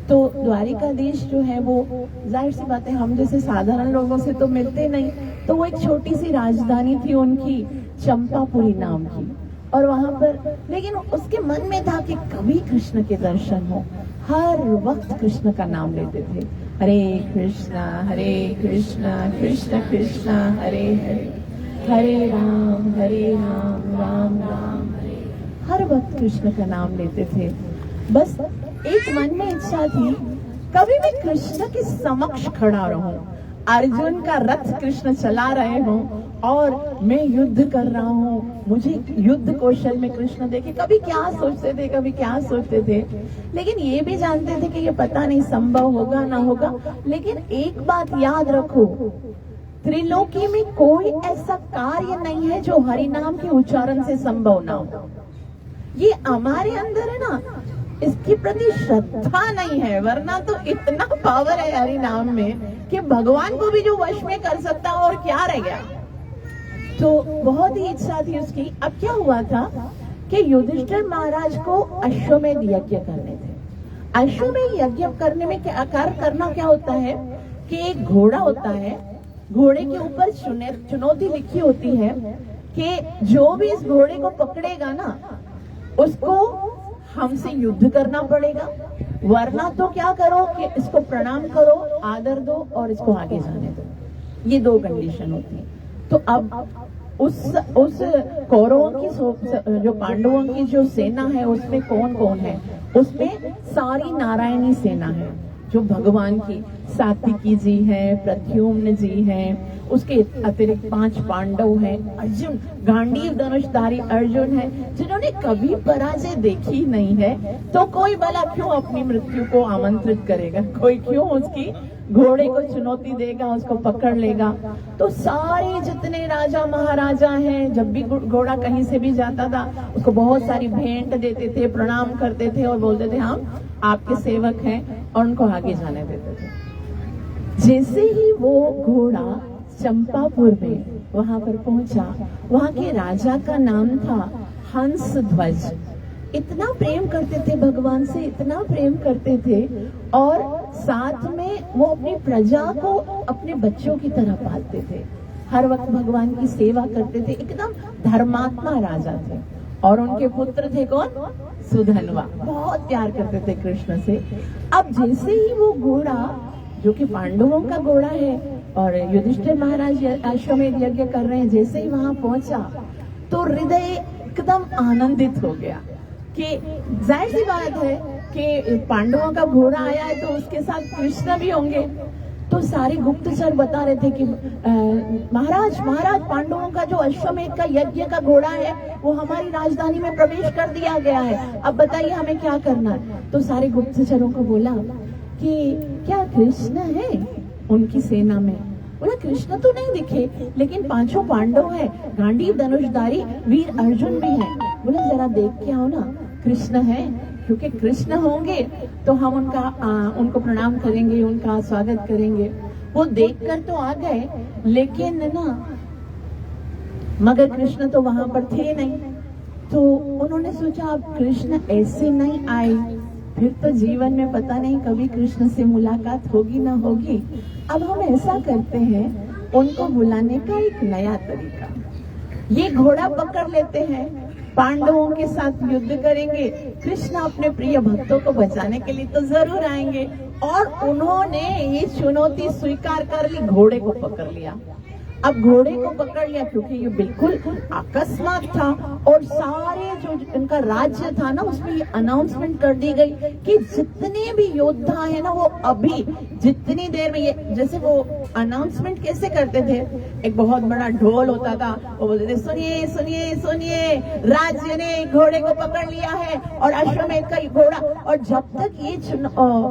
तो द्वारिकाधीश जो है वो जाहिर सी बात है हम जैसे साधारण लोगों से तो मिलते नहीं, तो वो एक छोटी सी राजधानी थी उनकी, चंपापुरी नाम की। और वहां पर लेकिन उसके मन में था कि कभी कृष्ण के दर्शन हो। हर वक्त कृष्ण का नाम लेते थे, हरे कृष्णा कृष्ण कृष्ण हरे हरे, हरे राम राम राम हरे। हर वक्त कृष्ण का नाम लेते थे। बस एक मन में इच्छा थी, कभी मैं कृष्ण के समक्ष खड़ा रहूं, अर्जुन का रथ कृष्ण चला रहे हों और मैं युद्ध कर रहा हूँ, मुझे युद्ध कौशल में कृष्ण देखे। कभी क्या सोचते थे, लेकिन ये भी जानते थे कि ये पता नहीं संभव होगा ना होगा। लेकिन एक बात याद रखो, त्रिलोकी में कोई ऐसा कार्य नहीं है जो हरि नाम के उच्चारण से संभव ना हो। ये हमारे अंदर है ना, इसके प्रति श्रद्धा नहीं है, वरना तो इतना पावर है हरि नाम में कि भगवान को भी जो वश में कर सकता और क्या रह गया। तो बहुत ही इच्छा थी उसकी। अब क्या हुआ था कि युधिष्ठिर महाराज को अश्वमेध यज्ञ करने थे। अश्वमेध यज्ञ करने में करना क्या होता है कि एक घोड़ा होता है, घोड़े के ऊपर चुनौती लिखी होती है कि जो भी इस घोड़े को पकड़ेगा ना उसको हमसे युद्ध करना पड़ेगा, वरना तो क्या करो कि इसको प्रणाम करो, आदर दो और इसको आगे जाने दो। ये दो कंडीशन होती है। तो अब उस कौरवों की जो पांडवों की जो सेना है उसमें कौन कौन है? उसमें सारी नारायणी सेना है, जो भगवान की सात्विकी जी है, प्रद्युम्न जी हैं, उसके अतिरिक्त 5 पांडव हैं, अर्जुन गांडीव धनुषधारी अर्जुन है, जिन्होंने कभी पराजय देखी नहीं है। तो कोई भला क्यों अपनी मृत्यु को आमंत्रित करेगा? कोई क्यों उसकी घोड़े को चुनौती देगा, उसको पकड़ लेगा? तो सारे जितने राजा महाराजा हैं, जब भी घोड़ा कहीं से भी जाता था उसको बहुत सारी भेंट देते थे, प्रणाम करते थे और बोलते थे हम आपके सेवक हैं, और उनको आगे जाने देते थे। जैसे ही वो घोड़ा चंपापुर में वहां पर पहुंचा, वहां के राजा का नाम था हंस ध्वज। इतना प्रेम करते थे भगवान से, इतना प्रेम करते थे, और साथ में वो अपनी प्रजा को अपने बच्चों की तरह पालते थे, हर वक्त भगवान की सेवा करते थे, एकदम धर्मात्मा राजा थे। और उनके पुत्र थे कौन? सुधन्वा। बहुत प्यार करते थे कृष्ण से। अब जैसे ही वो घोड़ा, जो कि पांडवों का घोड़ा है और युधिष्ठिर महाराज अश्वमेध यज्ञ कर रहे हैं, जैसे ही वहां पहुंचा तो हृदय एकदम आनंदित हो गया कि जाहिर सी बात है कि पांडवों का घोड़ा आया है तो उसके साथ कृष्ण भी होंगे। तो सारे गुप्तचर बता रहे थे कि महाराज पांडवों का जो अश्वमेध का यज्ञ का घोड़ा है वो हमारी राजधानी में प्रवेश कर दिया गया है, अब बताइए हमें क्या करना है। तो सारे गुप्तचरों को बोला कि क्या कृष्ण है उनकी सेना में? बोला कृष्ण तो नहीं दिखे, लेकिन 5 पांडव है, गांडीव धनुषधारी वीर अर्जुन भी है। बोला जरा देख के आओ ना, कृष्ण है, क्योंकि कृष्ण होंगे तो हम उनको प्रणाम करेंगे, उनका स्वागत करेंगे। वो देखकर तो आ गए, लेकिन ना मगर कृष्ण तो वहां पर थे नहीं। तो उन्होंने सोचा अब कृष्ण ऐसे नहीं आए, फिर तो जीवन में पता नहीं कभी कृष्ण से मुलाकात होगी ना होगी। अब हम ऐसा करते हैं, उनको बुलाने का एक नया तरीका, ये घोड़ा पकड़ लेते हैं, पांडवों के साथ युद्ध करेंगे, कृष्ण अपने प्रिय भक्तों को बचाने के लिए तो जरूर आएंगे। और उन्होंने ये चुनौती स्वीकार कर ली, घोड़े को पकड़ लिया। अब घोड़े को पकड़ लिया क्योंकि ये बिल्कुल अकस्मात था, और सारे जो इनका राज्य था ना उसमें ये अनाउंसमेंट कर दी गई कि जितने भी योद्धा है ना वो अभी जितनी देर में, ये जैसे वो अनाउंसमेंट कैसे करते थे, एक बहुत बड़ा ढोल होता था, वो बोलते थे सुनिए सुनिए सुनिए, राज्य ने घोड़े को पकड़ लिया है और अश्वमेध का घोड़ा, और जब तक ये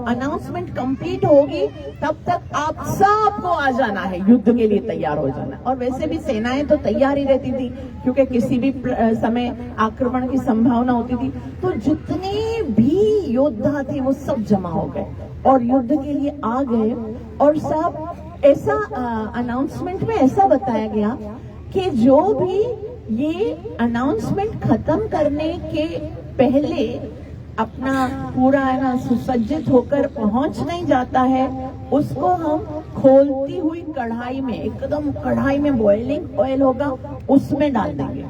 अनाउंसमेंट कंप्लीट होगी तब तक आप सबको आ जाना है, युद्ध के लिए तैयार हो जाना। और वैसे भी सेनाएं तो तैयार ही रहती थी क्योंकि किसी भी समय आक्रमण की संभावना होती थी। तो जितने भी योद्धा थे वो सब जमा हो गए और युद्ध के लिए आ गए। और सब ऐसा अनाउंसमेंट में ऐसा बताया गया कि जो भी ये अनाउंसमेंट खत्म करने के पहले अपना पूरा है ना सुसज्जित होकर पहुंच नहीं जाता है, उसको हम खोलती हुई कढ़ाई में, एकदम कढ़ाई में बॉइलिंग ऑयल होगा उसमें डाल देंगे,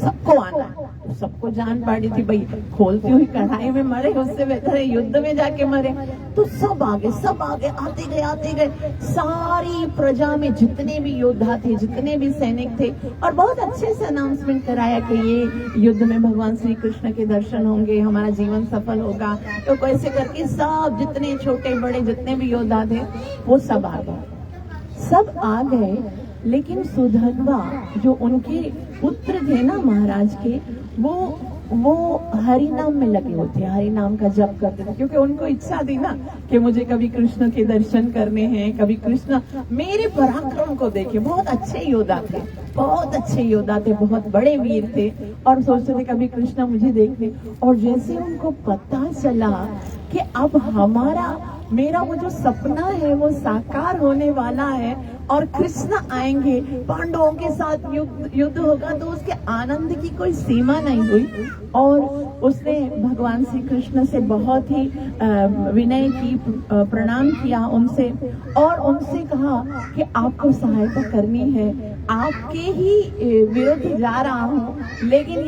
सबको आना है। सबको जान पड़ी थी भाई खोलती हुई कढ़ाई में मरे उससे बेहतर है युद्ध में जाके मरे। तो सब आगे आते गए, सारी प्रजा में जितने भी योद्धा थे, जितने भी सैनिक थे, और बहुत अच्छे से अनाउंसमेंट कराया कि ये युद्ध में भगवान श्री कृष्ण के दर्शन होंगे, हमारा जीवन सफल होगा। तो कैसे करके सब जितने छोटे बड़े जितने भी योद्धा थे वो सब आ गए। लेकिन सुधन्वा जो उनके पुत्र थे ना महाराज के, वो वो हरि नाम में लगे होते हैं, हरि नाम का जप करते थे, क्योंकि उनको इच्छा थी ना कि मुझे कभी कृष्ण के दर्शन करने हैं, कभी कृष्ण मेरे पराक्रम को देखे। बहुत अच्छे योद्धा थे, बहुत अच्छे योद्धा थे, बहुत बड़े वीर थे, और सोचते थे कभी कृष्ण मुझे देख ले। और जैसे उनको पता चला कि अब मेरा वो जो सपना है वो साकार होने वाला है और कृष्ण आएंगे, पांडवों के साथ युद्ध होगा, तो उसके आनंद की कोई सीमा नहीं हुई। और उसने भगवान श्री कृष्ण से बहुत ही विनय की, प्रणाम किया उनसे, और उनसे कहा कि आपको सहायता करनी है, आपके ही विरुद्ध जा रहा हूँ, लेकिन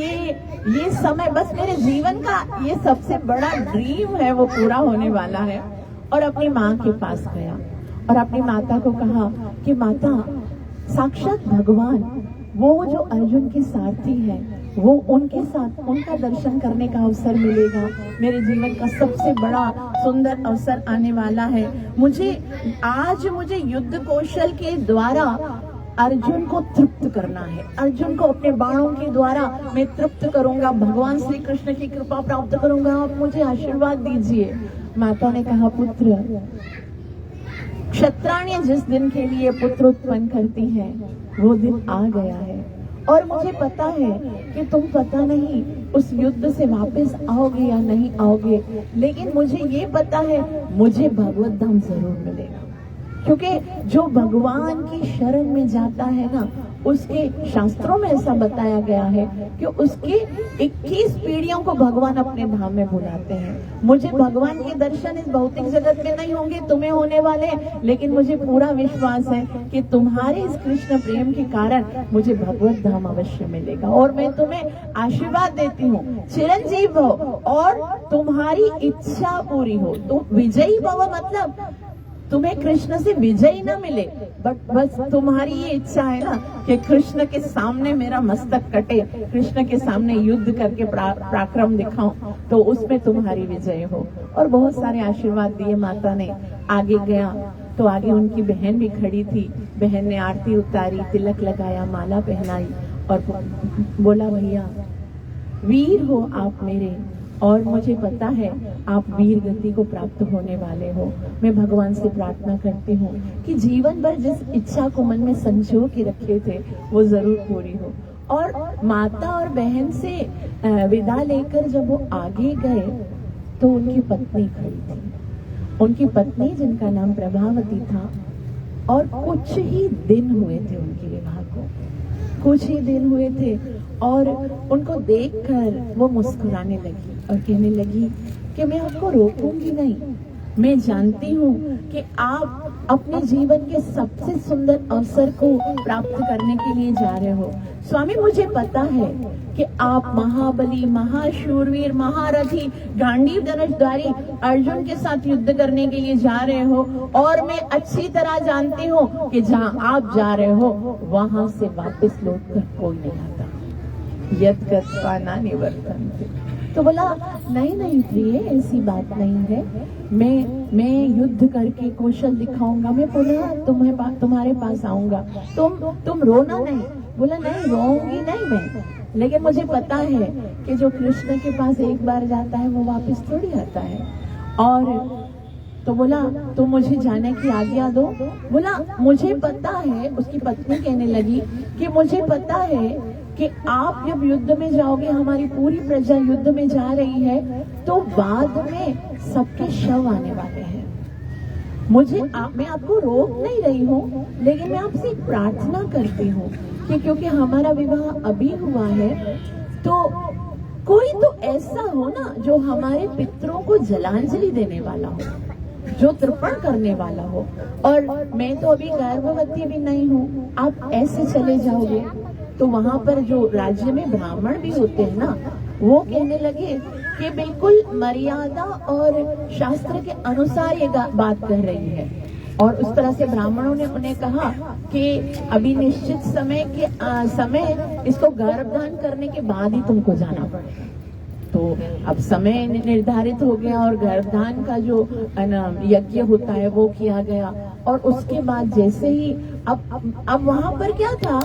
ये समय बस मेरे जीवन का ये सबसे बड़ा ड्रीम है, वो पूरा होने वाला है। और अपनी माँ के पास गया और अपनी माता को कहा कि माता, साक्षात भगवान, वो जो अर्जुन के सारथी है, वो उनके साथ उनका दर्शन करने का अवसर मिलेगा, मेरे जीवन का सबसे बड़ा सुंदर अवसर आने वाला है। आज मुझे युद्ध कौशल के द्वारा अर्जुन को तृप्त करना है, अर्जुन को अपने बाणों के द्वारा मैं तृप्त करूंगा, भगवान श्री कृष्ण की कृपा प्राप्त करूंगा, आप मुझे आशीर्वाद दीजिए। माता ने कहा, पुत्र, क्षत्राणी जिस दिन के लिए पुत्र उत्पन्न करती है वो दिन आ गया है, और मुझे पता है कि तुम पता नहीं उस युद्ध से वापस आओगे या नहीं आओगे, लेकिन मुझे ये पता है मुझे भगवत धाम जरूर मिलेगा, क्योंकि जो भगवान की शरण में जाता है ना, उसके शास्त्रों में ऐसा बताया गया है कि उसके 21 पीढ़ियों को भगवान अपने धाम में बुलाते हैं। मुझे भगवान के दर्शन इस भौतिक जगत में नहीं होंगे, तुम्हें होने वाले, लेकिन मुझे पूरा विश्वास है कि तुम्हारे इस कृष्ण प्रेम के कारण मुझे भगवत धाम अवश्य मिलेगा। और मैं तुम्हें आशीर्वाद देती हूँ, चिरंजीव हो और तुम्हारी इच्छा पूरी हो। तुम विजयी भव, मतलब तुम्हें कृष्ण से विजय न मिले, बट बस तुम्हारी ये इच्छा है ना कि कृष्ण के सामने मेरा मस्तक कटे, कृष्ण के सामने युद्ध करके पराक्रम दिखाऊं, तो उसमें तुम्हारी विजय हो। और बहुत सारे आशीर्वाद दिए माता ने। आगे गया तो आगे उनकी बहन भी खड़ी थी, बहन ने आरती उतारी, तिलक लगाया, माला पहनाई और बोला, भैया वीर हो आप मेरे, और मुझे पता है आप वीर गति को प्राप्त होने वाले हो। मैं भगवान से प्रार्थना करती हूँ कि जीवन भर जिस इच्छा को मन में संजो के रखे थे वो जरूर पूरी हो। और माता और बहन से विदा लेकर जब वो आगे गए तो उनकी पत्नी खड़ी थी, उनकी पत्नी जिनका नाम प्रभावती था, और कुछ ही दिन हुए थे उनके विवाह को, कुछ ही दिन हुए थे, और उनको देखकर वो मुस्कुराने लगी और कहने लगी कि मैं आपको रोकूंगी नहीं, मैं जानती हूँ कि आप अपने जीवन के सबसे सुंदर अवसर को प्राप्त करने के लिए जा रहे हो। स्वामी, मुझे पता है कि आप महाबली, महाशूरवीर, महारथी, गांडीव धनुषधारी अर्जुन के साथ युद्ध करने के लिए जा रहे हो, और मैं अच्छी तरह जानती हूँ कि जहाँ आप जा रहे हो वहां से वापस लौट कर कोई नहीं आता। यद गत्वा न निवर्तन्ते। तो बोला, नहीं प्रिय, ऐसी बात नहीं है, मैं युद्ध करके कौशल दिखाऊंगा, मैं पुनः तुम्हारे पास आऊंगा, तुम रोना नहीं। बोला, नहीं रोऊंगी नहीं मैं, लेकिन मुझे पता है कि जो कृष्ण के पास एक बार जाता है वो वापस थोड़ी आता है। और तो बोला, तुम मुझे जाने की आज्ञा दो। बोला, मुझे पता है, उसकी पत्नी कहने लगी कि मुझे पता है कि आप जब युद्ध में जाओगे, हमारी पूरी प्रजा युद्ध में जा रही है, तो बाद में सबके शव आने वाले हैं। मैं आपको रोक नहीं रही हूँ, लेकिन मैं आपसे एक प्रार्थना करती हूँ कि क्योंकि हमारा विवाह अभी हुआ है, तो कोई तो ऐसा हो ना जो हमारे पितरों को जलांजलि देने वाला हो, जो तर्पण करने वाला हो। और मैं तो अभी गर्भवती भी नहीं हूँ, आप ऐसे चले जाओगे तो वहां पर जो राज्य में ब्राह्मण भी होते हैं ना, वो कहने लगे कि बिल्कुल मर्यादा और शास्त्र के अनुसार ये बात कह रही है। और उस तरह से ब्राह्मणों ने उन्हें कहा कि अभी निश्चित समय इसको गर्भधान करने के बाद ही तुमको जाना पड़ेगा। तो अब समय निर्धारित हो गया और गर्भधान का जो यज्ञ होता है वो किया गया। और उसके बाद जैसे ही अब वहां पर क्या था,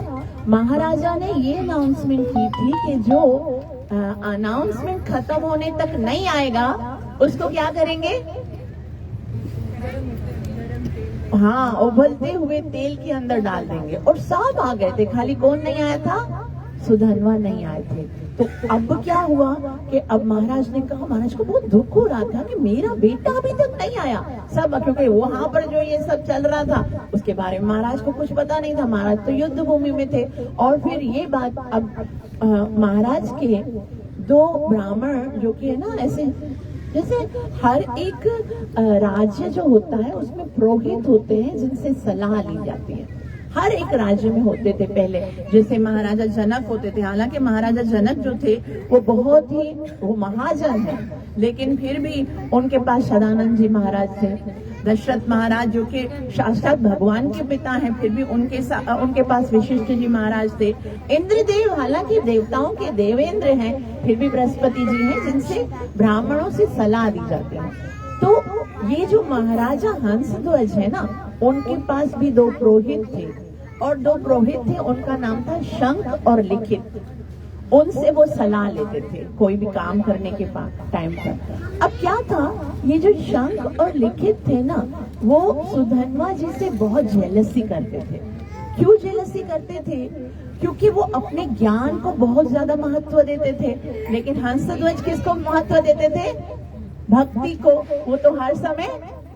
महाराजा ने ये अनाउंसमेंट की थी कि जो अनाउंसमेंट खत्म होने तक नहीं आएगा, उसको क्या करेंगे? हाँ, उबलते हुए तेल के अंदर डाल देंगे। और सब आ गए थे, खाली कौन नहीं आया था? सुधनवा नहीं आए थे। तो अब क्या हुआ कि अब महाराज ने कहा, महाराज को बहुत दुख हो रहा था कि मेरा बेटा अभी तक नहीं आया। सब, क्योंकि वहां पर जो ये सब चल रहा था उसके बारे में महाराज को कुछ पता नहीं था, महाराज तो युद्ध भूमि में थे। और फिर ये बात अब महाराज के दो ब्राह्मण जो कि है ना, ऐसे जैसे हर एक राज्य जो होता है उसमें पुरोहित होते हैं जिनसे सलाह ली जाती है। हर एक राज्य में होते थे पहले, जैसे महाराजा जनक होते थे। हालांकि महाराजा जनक जो थे वो बहुत ही वो महाजन है, लेकिन फिर भी उनके पास सदानंद जी महाराज थे। दशरथ महाराज जो कि साक्षात भगवान के पिता हैं, फिर भी उनके पास वशिष्ठ जी महाराज थे। इंद्रदेव हालांकि देवताओं के देवेंद्र हैं, फिर भी बृहस्पति जी हैं जिनसे ब्राह्मणों से सलाह दी जाती है। तो ये जो महाराजा हंसध्वज है ना, उनके पास भी दो पुरोहित थे, और दो पुरोहित थे, उनका नाम था शंख और लिखित। उनसे वो सलाह लेते थे कोई भी काम करने के टाइम पर। अब क्या था, ये जो शंख और लिखित थे ना, वो सुधनवा जी से बहुत जेलसी करते थे। क्यों जेलसी करते थे? क्योंकि वो अपने ज्ञान को बहुत ज्यादा महत्व देते थे, लेकिन हंसध्वज किसको महत्व देते थे? भक्ति को। वो तो हर समय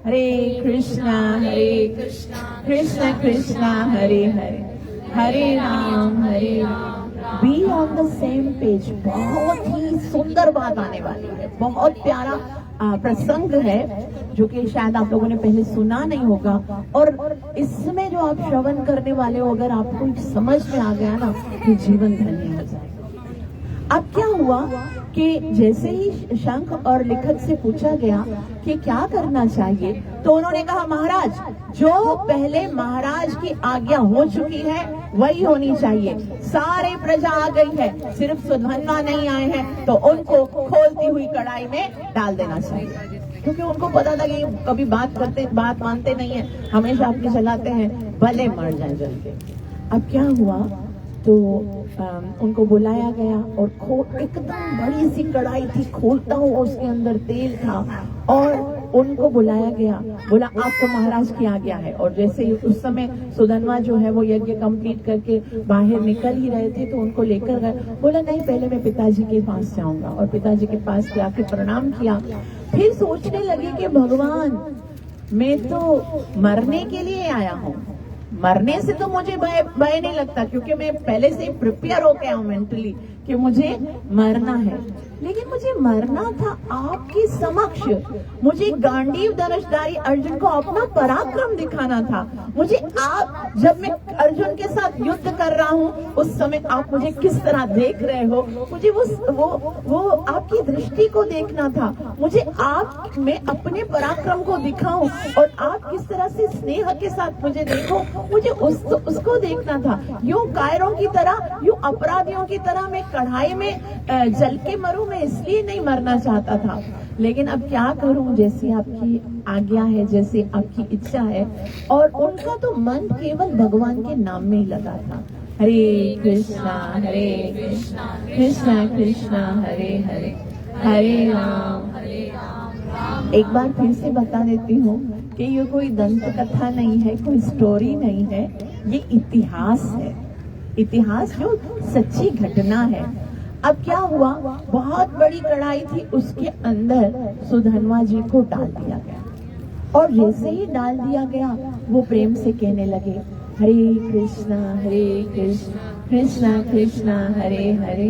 Hare Krishna Krishna Krishna Hare Hare, Hare Ram be on the same page. बहुत ही सुंदर बात आने वाली है, बहुत प्यारा प्रसंग है जो कि शायद आप लोगों ने पहले सुना नहीं होगा। और इसमें जो आप श्रवण करने वाले हो, अगर आपको समझ में आ गया ना, तो जीवन धन्य हो जाएगा। अब क्या हुआ कि जैसे ही शंख और लिखत से पूछा गया कि क्या करना चाहिए, तो उन्होंने कहा, महाराज जो पहले महाराज की आज्ञा हो चुकी है वही होनी चाहिए। सारे प्रजा आ गई है, सिर्फ सुधनवा नहीं आए हैं, तो उनको खोलती हुई कढ़ाई में डाल देना चाहिए। क्योंकि उनको पता था कि कभी बात मानते नहीं है, हमेशा अपनी चलाते हैं, भले मर जाए जल के। अब क्या हुआ, तो उनको बुलाया गया और एकदम बड़ी सी कढ़ाई थी, खोलता हुआ उसके अंदर तेल था, और उनको बुलाया गया। बोला, आपको महाराज की आज्ञा है। और जैसे ही उस समय सुधनवा जो है वो यज्ञ कंप्लीट करके बाहर निकल ही रहे थे, तो उनको लेकर गए। बोला, नहीं, पहले मैं पिताजी के पास जाऊंगा। और पिताजी के पास जाके प्रणाम किया। फिर सोचने लगी कि भगवान, मैं तो मरने के लिए आया हूँ, मरने से तो मुझे भय नहीं लगता, क्योंकि मैं पहले से प्रिपेयर हो गया हूँ मेंटली कि मुझे मरना है। लेकिन मुझे मरना था आपके समक्ष। मुझे गांडीव धनुषधारी अर्जुन को अपना पराक्रम दिखाना था। मुझे आप, जब मैं अर्जुन के साथ युद्ध कर रहा हूँ, उस समय आप मुझे किस तरह देख रहे हो, मुझे वो आपकी दृष्टि को देखना था। मुझे आप में अपने पराक्रम को दिखाऊं, और आप किस तरह से स्नेह के साथ मुझे देखो, मुझे उसको देखना था। यूं कायरों की तरह, यूं अपराधियों की तरह मैं कढ़ाई में जल के मरूं, मैं इसलिए नहीं मरना चाहता था। लेकिन अब क्या करूं, जैसी आपकी आज्ञा है, जैसी आपकी इच्छा है। और उनका तो मन केवल भगवान के नाम में ही लगा था। हरे कृष्णा कृष्णा कृष्णा हरे हरे, हरे राम। एक बार फिर से बता देती हूँ कि ये कोई दंत कथा नहीं है, कोई स्टोरी नहीं है, ये इतिहास है। इतिहास जो सच्ची घटना है। अब क्या हुआ, बहुत बड़ी कढ़ाई थी, उसके अंदर सुधनवा जी को डाल दिया गया। और जैसे ही डाल दिया गया, वो प्रेम से कहने लगे, हरे कृष्णा कृष्णा कृष्णा हरे हरे,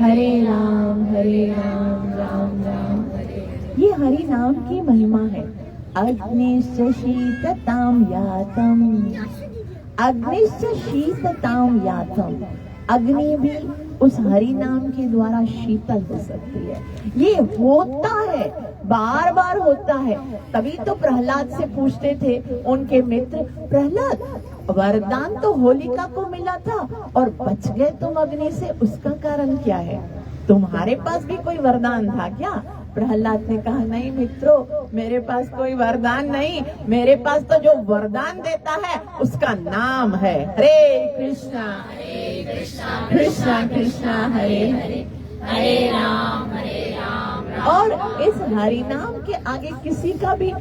हरे राम राम राम हरे। ये हरि नाम की महिमा है। अग्निश्च शीतताम यातम, अग्निश्च शीतताम यातम। अग्नि भी उस हरि नाम के द्वारा शीतल हो सकती है। ये होता है, बार बार होता है। तभी तो प्रहलाद से पूछते थे उनके मित्र, प्रहलाद, वरदान तो होलिका को मिला था और बच गए तुम अग्नि से, उसका कारण क्या है? तुम्हारे पास भी कोई वरदान था क्या? प्रहलाद ने कहा, नहीं मित्रों, मेरे पास कोई वरदान नहीं, मेरे पास तो जो वरदान देता है उसका नाम है हरे कृष्णा कृष्णा कृष्णा हरे हरे, हरे राम राम। और इस हरि नाम के आगे किसी का भी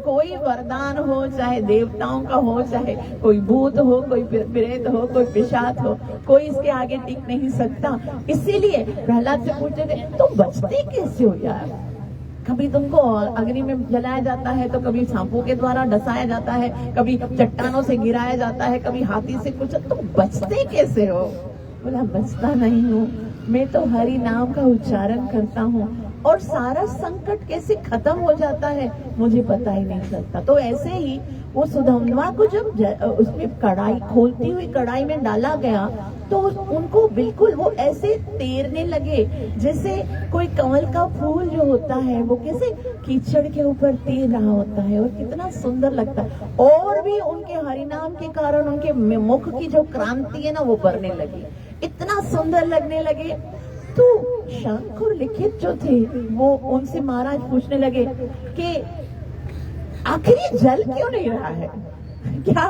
कोई वरदान हो, चाहे देवताओं का हो, चाहे कोई भूत हो, कोई प्रेत हो, कोई पिशाच हो, कोई इसके आगे टिक नहीं सकता। इसीलिए प्रहलाद से पूछते थे तुम बचते कैसे हो यार? कभी तुमको अग्नि में जलाया जाता है, तो कभी सांपों के द्वारा डसाया जाता है, कभी चट्टानों से गिराया जाता है, कभी हाथी से कुछ, तुम बचते कैसे हो? बोला बचता नहीं हूँ, मैं तो हरि नाम का उच्चारण करता हूँ और सारा संकट कैसे खत्म हो जाता है मुझे पता ही नहीं चलता। तो ऐसे ही वो सुदामा को जब उसमें कढ़ाई, खोलती हुई कढ़ाई में डाला गया तो उनको बिल्कुल वो ऐसे तैरने लगे जैसे कोई कमल का फूल जो होता है वो कैसे कीचड़ के ऊपर तैर रहा होता है, और कितना सुंदर लगता है। और भी उनके हरिनाम के कारण उनके मुख की जो क्रांति है ना वो बढ़ने लगी, इतना सुंदर लगने लगे। तो शंख और लिखित जो थे वो उनसे महाराज पूछने लगे कि आखिर ये जल क्यों नहीं रहा है? क्या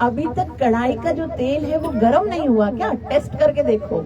अभी तक कढ़ाई का जो तेल है वो गर्म नहीं हुआ क्या? टेस्ट करके देखो।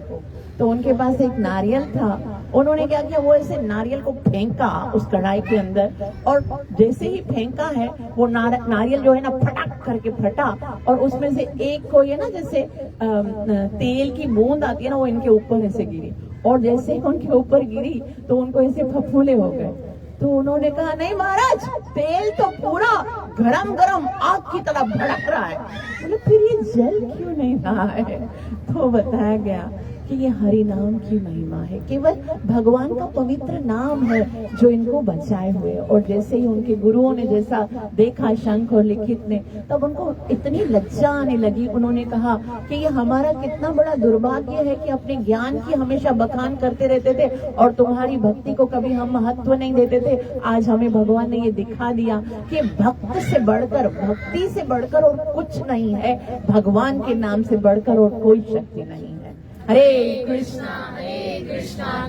तो उनके पास एक नारियल था, उन्होंने क्या किया, वो ऐसे नारियल को फेंका उस कढ़ाई के अंदर, और जैसे ही फेंका है वो नारियल जो है ना फटाक करके फटा, और उसमें से एक को ये ना जैसे तेल की बूंद आती है ना वो इनके ऊपर ऐसे गिरी, और जैसे ही उनके ऊपर गिरी तो उनको ऐसे फफूले हो गए। तो उन्होंने कहा नहीं महाराज, तेल तो पूरा गरम गरम आग की तरह भड़क रहा है। बोले फिर ये जल क्यों नहीं रहा है? तो बताया गया कि ये हरि नाम की महिमा है, केवल भगवान का पवित्र नाम है जो इनको बचाए हुए। और जैसे ही उनके गुरुओं ने जैसा देखा शंख और लिखित ने, तब उनको इतनी लज्जा आने लगी। उन्होंने कहा कि ये हमारा कितना बड़ा दुर्भाग्य है कि अपने ज्ञान की हमेशा बखान करते रहते थे और तुम्हारी भक्ति को कभी हम महत्व नहीं देते थे। आज हमें भगवान ने ये दिखा दिया कि भक्त से बढ़कर, भक्ति से बढ़कर और कुछ नहीं है, भगवान के नाम से बढ़कर और कोई शक्ति नहीं है। हरे कृष्णा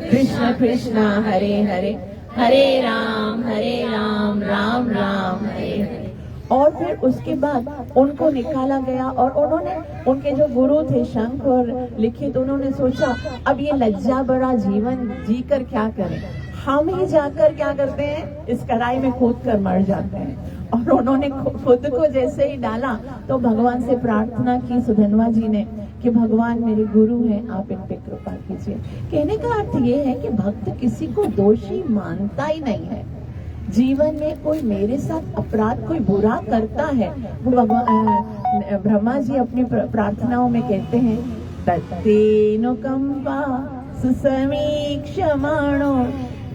कृष्ण कृष्णा हरे हरे, हरे राम राम राम हरे हरे। और फिर उसके बाद उनको निकाला गया, और उन्होंने, उनके जो गुरु थे शंख और लिखित, उन्होंने सोचा अब ये लज्जा बड़ा जीवन जीकर क्या करें, हम ही जाकर क्या करते हैं, इस कढ़ाई में कूद कर मर जाते हैं। और उन्होंने खुद को जैसे ही डाला तो भगवान से प्रार्थना की सुधनवा जी ने कि भगवान मेरे गुरु हैं, आप इन पे कृपा कीजिए। कहने का अर्थ ये है कि भक्त किसी को दोषी मानता ही नहीं है। जीवन में कोई मेरे साथ अपराध, कोई बुरा करता है, वो भगवान ब्रह्मा जी अपनी प्रार्थनाओं में कहते हैं तत्तेनो कंपा सुसमीक्षमाणो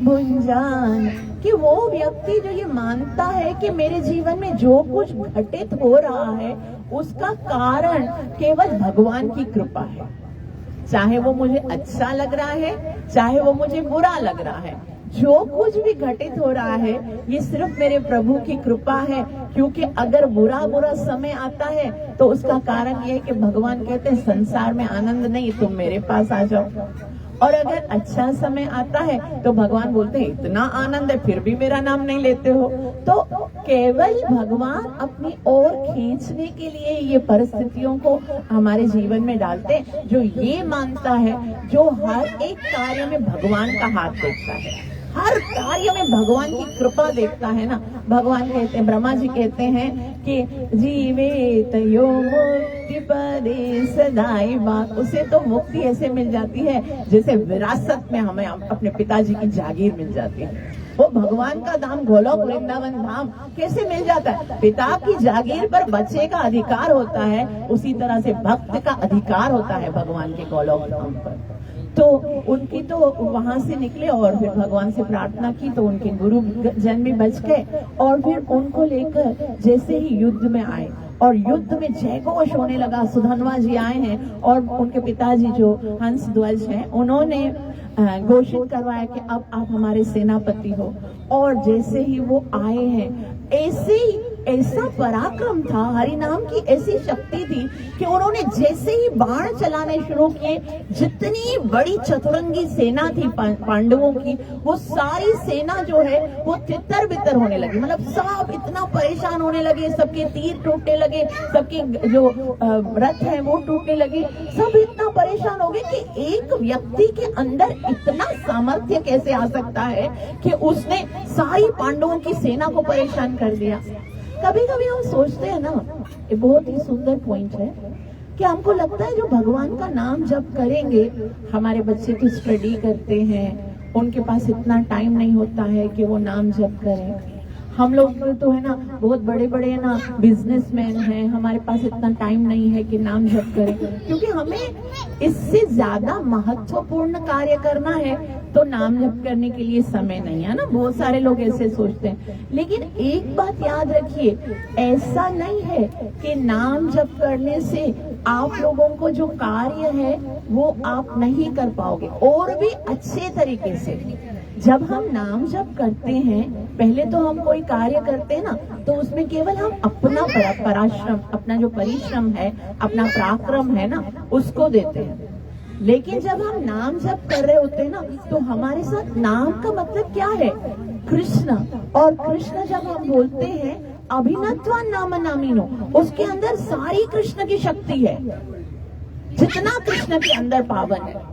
भुंजान, कि वो व्यक्ति जो ये मानता है कि मेरे जीवन में जो कुछ घटित हो रहा है उसका कारण केवल भगवान की कृपा है। चाहे वो मुझे अच्छा लग रहा है, चाहे वो मुझे बुरा लग रहा है, जो कुछ भी घटित हो रहा है ये सिर्फ मेरे प्रभु की कृपा है। क्योंकि अगर बुरा समय आता है तो उसका कारण ये है कि भगवान कहते हैं संसार में आनंद नहीं, तुम मेरे पास आ जाओ। और अगर अच्छा समय आता है तो भगवान बोलते हैं इतना आनंद है फिर भी मेरा नाम नहीं लेते हो। तो केवल भगवान अपनी ओर खींचने के लिए ये परिस्थितियों को हमारे जीवन में डालते हैं। जो ये मानता है, जो हर एक कार्य में भगवान का हाथ देखता है, हर कार्य में भगवान की कृपा देखता है ना, भगवान कहते हैं, ब्रह्मा जी कहते हैं कि जीवेत यो मुक्ति पदे सदाई बात, उसे तो मुक्ति ऐसे मिल जाती है जैसे विरासत में हमें अपने पिताजी की जागीर मिल जाती है। वो भगवान का धाम गोलोक वृंदावन धाम कैसे मिल जाता है? पिता की जागीर पर बच्चे का अधिकार होता है, उसी तरह से भक्त का अधिकार होता है भगवान के गोलोक धाम पर। तो उनकी तो वहां से निकले और फिर भगवान से प्रार्थना की तो उनके गुरु जन भी बच गए। और फिर उनको लेकर जैसे ही युद्ध में आए और युद्ध में जय घोष होने लगा, सुधनवा जी आए हैं और उनके पिताजी जो हंस ध्वज हैं उन्होंने घोषित करवाया कि अब आप हमारे सेनापति हो। और जैसे ही वो आए हैं ऐसे ही ऐसा पराक्रम था, हरि नाम की ऐसी शक्ति थी कि उन्होंने जैसे ही बाण चलाने शुरू किए, जितनी बड़ी चतुरंगी सेना थी पांडवों की, वो सारी सेना जो है वो तितर बितर होने लगी। मतलब सब इतना परेशान होने लगे, सबके तीर टूटने लगे, सबके जो रथ है वो टूटने लगे, सब इतना परेशान हो गए कि एक व्यक्ति के अंदर इतना सामर्थ्य कैसे आ सकता है कि उसने सारी पांडवों की सेना को परेशान कर दिया। कभी कभी हम सोचते हैं ना, ये बहुत ही सुंदर पॉइंट है कि हमको लगता है जो भगवान का नाम जप करेंगे, हमारे बच्चे तो स्टडी करते हैं, उनके पास इतना टाइम नहीं होता है कि वो नाम जप करें। हम लोग तो है ना बहुत बड़े बड़े ना बिजनेसमैन हैं, हमारे पास इतना टाइम नहीं है कि नाम जप करें, क्योंकि हमें इससे ज्यादा महत्वपूर्ण कार्य करना है तो नाम जप करने के लिए समय नहीं है ना। बहुत सारे लोग ऐसे सोचते हैं, लेकिन एक बात याद रखिए, ऐसा नहीं है कि नाम जप करने से आप लोगों को जो कार्य है वो आप नहीं कर पाओगे, और भी अच्छे तरीके से। जब हम नाम जप करते हैं, पहले तो हम कोई कार्य करते हैं ना, तो उसमें केवल हम अपना पराश्रम, अपना जो परिश्रम है, अपना पराक्रम है ना, उसको देते हैं। लेकिन जब हम नाम जप कर रहे होते हैं ना, तो हमारे साथ नाम का मतलब क्या है? कृष्ण। और कृष्ण जब हम बोलते हैं अभिनत्वा नाम नामिनो, उसके अंदर सारी कृष्ण की शक्ति है, जितना कृष्ण के अंदर पावन है।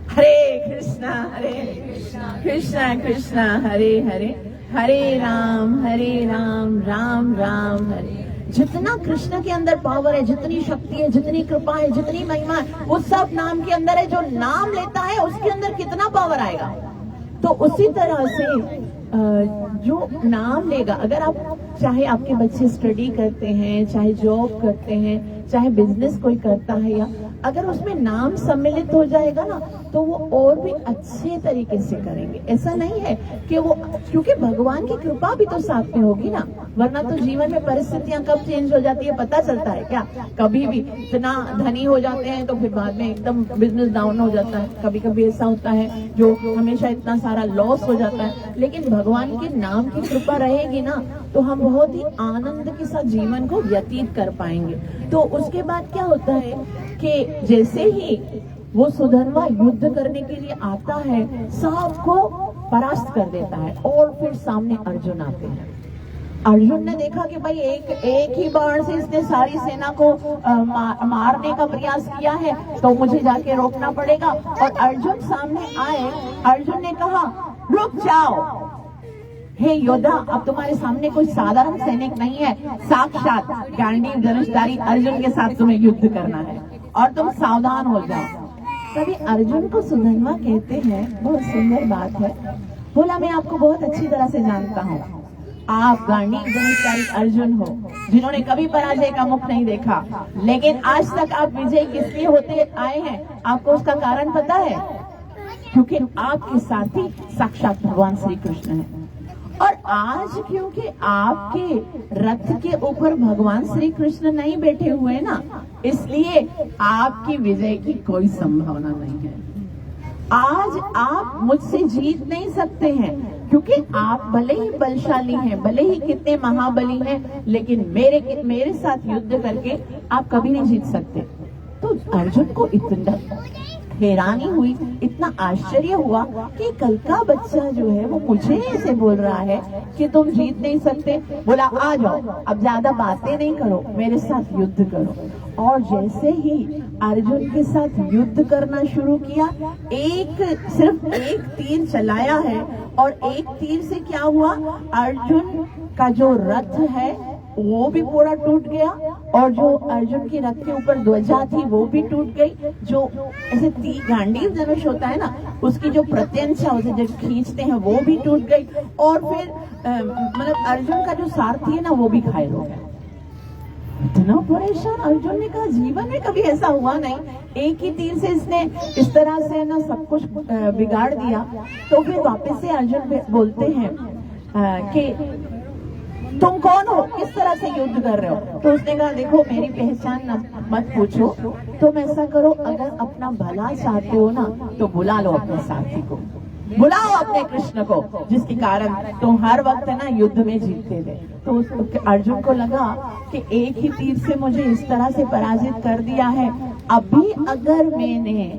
हरे कृष्णा कृष्णा कृष्णा हरे हरे, हरे राम राम राम हरे। जितना कृष्ण के अंदर पावर है, जितनी शक्ति है, जितनी कृपा है, जितनी महिमा है, वो सब नाम के अंदर है। जो नाम लेता है उसके अंदर कितना पावर आएगा। तो उसी तरह से जो नाम लेगा, अगर आप चाहे आपके बच्चे स्टडी करते हैं, चाहे जॉब करते हैं, चाहे बिजनेस कोई करता है, या अगर उसमें नाम सम्मिलित हो जाएगा ना, तो वो और भी अच्छे तरीके से करेंगे। ऐसा नहीं है कि वो, क्योंकि भगवान की कृपा भी तो साथ में होगी ना, वरना तो जीवन में परिस्थितियां कब चेंज हो जाती है पता चलता है क्या? कभी भी इतना धनी हो जाते हैं तो फिर बाद में एकदम बिजनेस डाउन हो जाता है। कभी कभी ऐसा होता है जो हमेशा इतना सारा लॉस हो जाता है। लेकिन भगवान के नाम की कृपा रहेगी ना, तो हम बहुत ही आनंद के साथ जीवन को व्यतीत कर पाएंगे। तो उसके बाद क्या होता है कि जैसे ही वो सुधन्वा युद्ध करने के लिए आता है, सबको परास्त कर देता है, और फिर सामने अर्जुन आते हैं। अर्जुन ने देखा कि भाई एक ही बाण से इसने सारी सेना को मारने का प्रयास किया है, तो मुझे जाके रोकना पड़ेगा। और अर्जुन सामने आए, अर्जुन ने कहा रुक जाओ, हे योद्धा, अब तुम्हारे सामने कोई साधारण सैनिक नहीं है, साक्षात गांडीव धनुषधारी अर्जुन के साथ तुम्हें युद्ध करना है, और तुम सावधान हो जाओ। तभी अर्जुन को सुधन्वा कहते हैं, बहुत सुंदर बात है, बोला मैं आपको बहुत अच्छी तरह से जानता हूँ, आप गांडीव धनुषधारी अर्जुन हो, जिन्होंने कभी पराजय का मुख नहीं देखा, लेकिन आज तक आप विजय किस लिए होते आए हैं, आपको उसका कारण पता है? क्योंकि आपके साथी साक्षात भगवान श्री कृष्ण है। और आज क्योंकि आपके रथ के ऊपर भगवान श्री कृष्ण नहीं बैठे हुए ना, इसलिए आपकी विजय की कोई संभावना नहीं है। आज आप मुझसे जीत नहीं सकते हैं, क्योंकि आप भले ही बलशाली हैं, भले ही कितने महाबली हैं, लेकिन मेरे साथ युद्ध करके आप कभी नहीं जीत सकते। तो अर्जुन को इतना हैरानी हुई, इतना आश्चर्य हुआ कि कल का बच्चा जो है वो मुझे ऐसे बोल रहा है कि तुम जीत नहीं सकते। बोला आ जाओ, अब ज्यादा बातें नहीं करो, मेरे साथ युद्ध करो। और जैसे ही अर्जुन के साथ युद्ध करना शुरू किया, सिर्फ एक तीर चलाया है, और एक तीर से क्या हुआ, अर्जुन का जो रथ है वो भी पूरा टूट गया, और जो अर्जुन के रथ के ऊपर ध्वजा थी वो भी टूट गई। जो ऐसे गांडीव धनुष होता है ना, उसकी जो प्रत्यंचा उसे जब खींचते हैं वो भी टूट गई, और फिर मतलब अर्जुन का जो सारथी है ना वो भी घायल हो गया। इतना परेशान अर्जुन ने कहा जीवन में कभी ऐसा हुआ नहीं, एक ही तीर से इसने इस तरह से ना सब कुछ बिगाड़ दिया। तो फिर वापस से अर्जुन बोलते हैं कि तुम कौन हो, किस तरह से युद्ध कर रहे हो? तो उसने कहा देखो मेरी पहचान मत पूछो, तुम ऐसा करो, अगर अपना भला चाहते हो ना तो बुला लो अपने साथी को, बुलाओ अपने कृष्ण को, जिसके कारण तुम हर वक्त है ना युद्ध में जीतते थे। तो अर्जुन को लगा कि एक ही तीर से मुझे इस तरह से पराजित कर दिया है, अभी अगर मैंने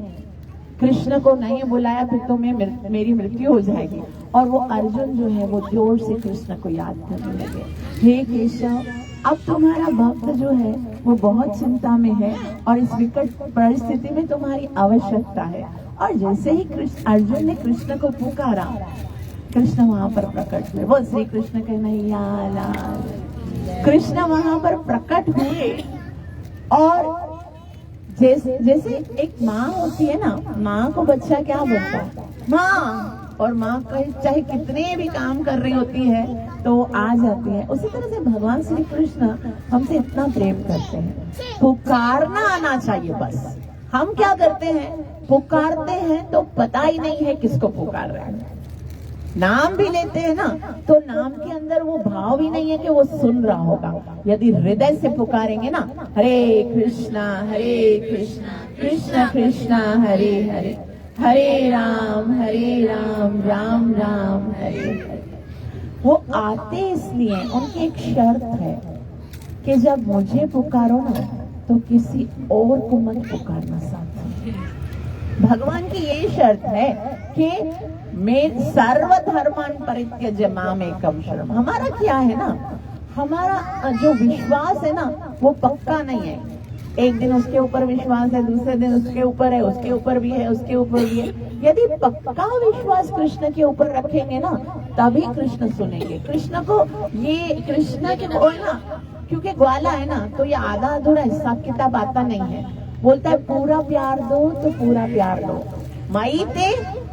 कृष्ण को नहीं बुलाया फिर तो मेरी मृत्यु हो जाएगी। और वो अर्जुन जो है वो जोर से कृष्ण को याद करने लगे, हे केशव, अब तुम्हारा भक्त जो है वो बहुत चिंता में है और इस विकट परिस्थिति में तुम्हारी आवश्यकता है। और जैसे ही अर्जुन ने कृष्ण को पुकारा, कृष्ण वहां पर प्रकट हुए। वो श्री कृष्ण कन्हैया लाल। कृष्ण वहां पर प्रकट हुए और जैसे एक माँ होती है ना, माँ को बच्चा क्या बोलता है, माँ, और माँ का चाहे कितने भी काम कर रही होती है तो आ जाती है। उसी तरह से भगवान श्री कृष्ण हमसे इतना प्रेम करते हैं, पुकारना आना चाहिए बस। हम क्या करते हैं, पुकारते हैं तो पता ही नहीं है किसको पुकार रहे हैं। नाम भी लेते हैं ना तो नाम के अंदर वो भाव ही नहीं है कि वो सुन रहा होगा। यदि हृदय से पुकारेंगे ना, हरे कृष्णा कृष्ण कृष्णा हरे हरे, हरे राम राम राम हरे हरे। वो आते इसलिए, उनकी एक शर्त है कि जब मुझे पुकारो ना तो किसी और को मत पुकारना साथ। भगवान की ये शर्त है कि मैं सर्वधर्मान परित्यज्य मामेकं शरणम्। हमारा क्या है ना, हमारा जो विश्वास है ना वो पक्का नहीं है। एक दिन उसके ऊपर विश्वास है, दूसरे दिन उसके ऊपर है, उसके ऊपर भी है, उसके ऊपर भी है। यदि पक्का विश्वास कृष्ण के ऊपर रखेंगे ना तभी कृष्ण सुनेंगे। कृष्ण को ये कृष्ण के को ना, क्योंकि ग्वाला है ना तो ये आधा अधूरा हिसाब किताब आता नहीं है। बोलता है पूरा प्यार दो तो पूरा प्यार दो, मई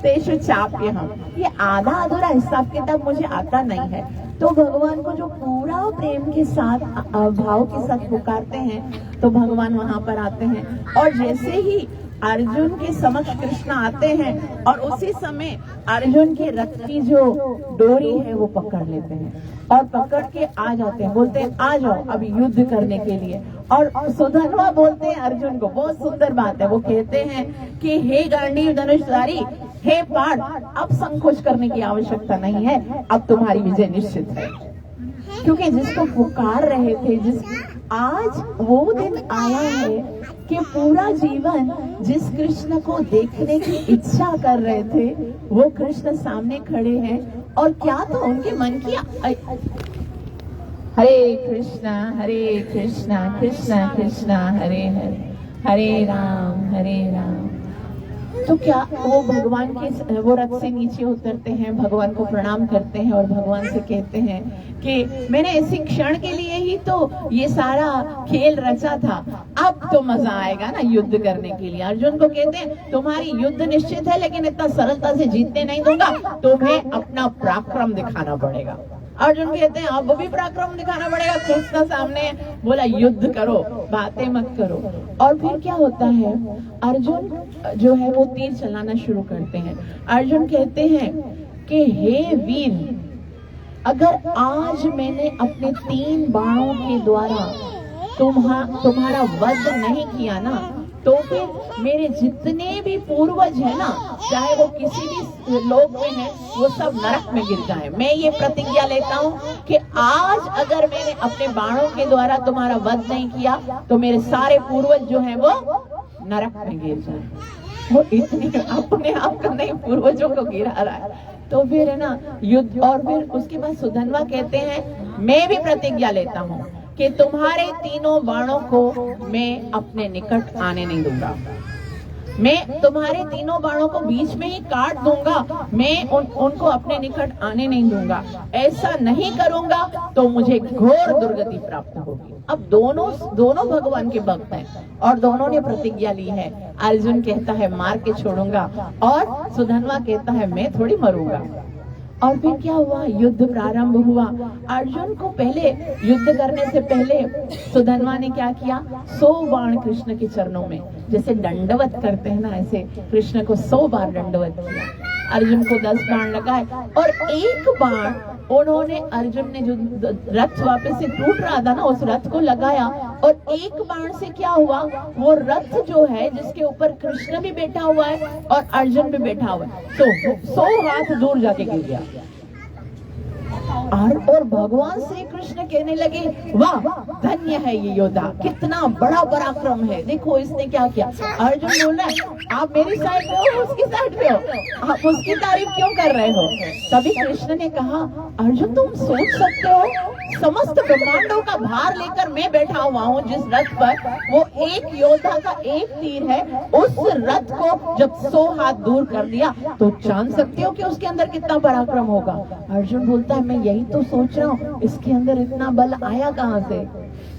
तेषु चाप्य हम, ये आधा अधूरा हिसाब किताब मुझे आता नहीं है। तो भगवान को जो पूरा प्रेम के साथ भाव के साथ पुकारते हैं तो भगवान वहां पर आते हैं। और जैसे ही अर्जुन के समक्ष कृष्ण आते हैं और उसी समय अर्जुन के रथ की जो डोरी है वो पकड़ लेते हैं और पकड़ के आ जाते हैं। बोलते हैं आ जाओ अब युद्ध करने के लिए। और सुधन्वा बोलते हैं अर्जुन को, बहुत सुंदर बात है, वो कहते हैं कि हे गांडीव धनुषधारी, हे पार्थ, अब संकोच करने की आवश्यकता नहीं है, अब तुम्हारी विजय निश्चित है। क्योंकि जिसको पुकार रहे थे, आज वो दिन आया है कि पूरा जीवन जिस कृष्ण को देखने की इच्छा कर रहे थे वो कृष्ण सामने खड़े हैं। और क्या तो उनके मन की हरे कृष्णा कृष्णा कृष्णा हरे हरे, हरे राम। तो क्या वो भगवान के वो रथ से नीचे उतरते हैं, भगवान को प्रणाम करते हैं और भगवान से कहते हैं कि मैंने ऐसी क्षण के लिए ही तो ये सारा खेल रचा था, अब तो मजा आएगा ना युद्ध करने के लिए। अर्जुन को कहते हैं तुम्हारी युद्ध निश्चित है लेकिन इतना सरलता से जीतने नहीं दूंगा, तुम्हें अपना पराक्रम दिखाना पड़ेगा। अर्जुन कहते हैं अब भी पराक्रम दिखाना पड़ेगा। कृष्ण सामने बोला युद्ध करो, बातें मत करो। और फिर क्या होता है, अर्जुन जो है वो तीर चलाना शुरू करते हैं। अर्जुन कहते हैं कि हे वीर, अगर आज मैंने अपने 3 बाणों के द्वारा तुम्हारा वध नहीं किया ना तो फिर मेरे जितने भी पूर्वज है ना, चाहे वो किसी भी लोक में है, वो सब नरक में गिर जाए। मैं ये प्रतिज्ञा लेता हूँ कि आज अगर मैंने अपने बाणों के द्वारा तुम्हारा वध नहीं किया तो मेरे सारे पूर्वज जो है वो नरक में गिर जाए। वो इतनी अपने आप को नहीं, पूर्वजों को गिरा रहा है। तो फिर है ना युद्ध। और फिर उसके बाद सुधन्वा कहते हैं मैं भी प्रतिज्ञा लेता हूँ कि तुम्हारे 3 बाणों को मैं अपने निकट आने नहीं दूंगा, मैं तुम्हारे 3 बाणों को बीच में ही काट दूंगा, मैं उनको अपने निकट आने नहीं दूंगा। ऐसा नहीं करूंगा तो मुझे घोर दुर्गति प्राप्त होगी। अब दोनों भगवान के भक्त हैं और दोनों ने प्रतिज्ञा ली है। अर्जुन कहता है मार के छोड़ूंगा और सुधन्वा कहता है मैं थोड़ी मरूंगा। और फिर क्या हुआ, युद्ध प्रारंभ हुआ। अर्जुन को पहले युद्ध करने से पहले सुधन्वा ने क्या किया, 100 बाण कृष्ण के चरणों में, जैसे दंडवत करते हैं ना, ऐसे कृष्ण को 100 बार दंडवत किया। अर्जुन को 10 बाण लगाए और एक बाण उन्होंने, अर्जुन ने जो रथ वापस से टूट रहा था ना, उस रथ को लगाया और एक बाण से क्या हुआ, वो रथ जो है जिसके ऊपर कृष्ण भी बैठा हुआ है और अर्जुन भी बैठा हुआ है, तो 100 हाथ दूर जाके गिर गया। और भगवान श्री कृष्ण कहने लगे, वाह धन्य है ये योद्धा, कितना बड़ा पराक्रम है, देखो इसने क्या किया। अर्जुन बोल रहा है, आप मेरी साइड पे हो, उसकी साइड पे हो, आप उसकी तारीफ क्यों कर रहे हो। तभी कृष्ण ने कहा, अर्जुन तुम सोच सकते हो, समस्त ब्रह्मांडों का भार लेकर मैं बैठा हुआ हूँ जिस रथ पर, वो एक योद्धा का एक तीर है, उस रथ को जब 100 हाथ दूर कर दिया तो जान सकते हो कि उसके अंदर कितना पराक्रम होगा। अर्जुन बोलता है, मैं यही तो सोच रहा हूँ, इसके अंदर इतना बल आया कहाँ से।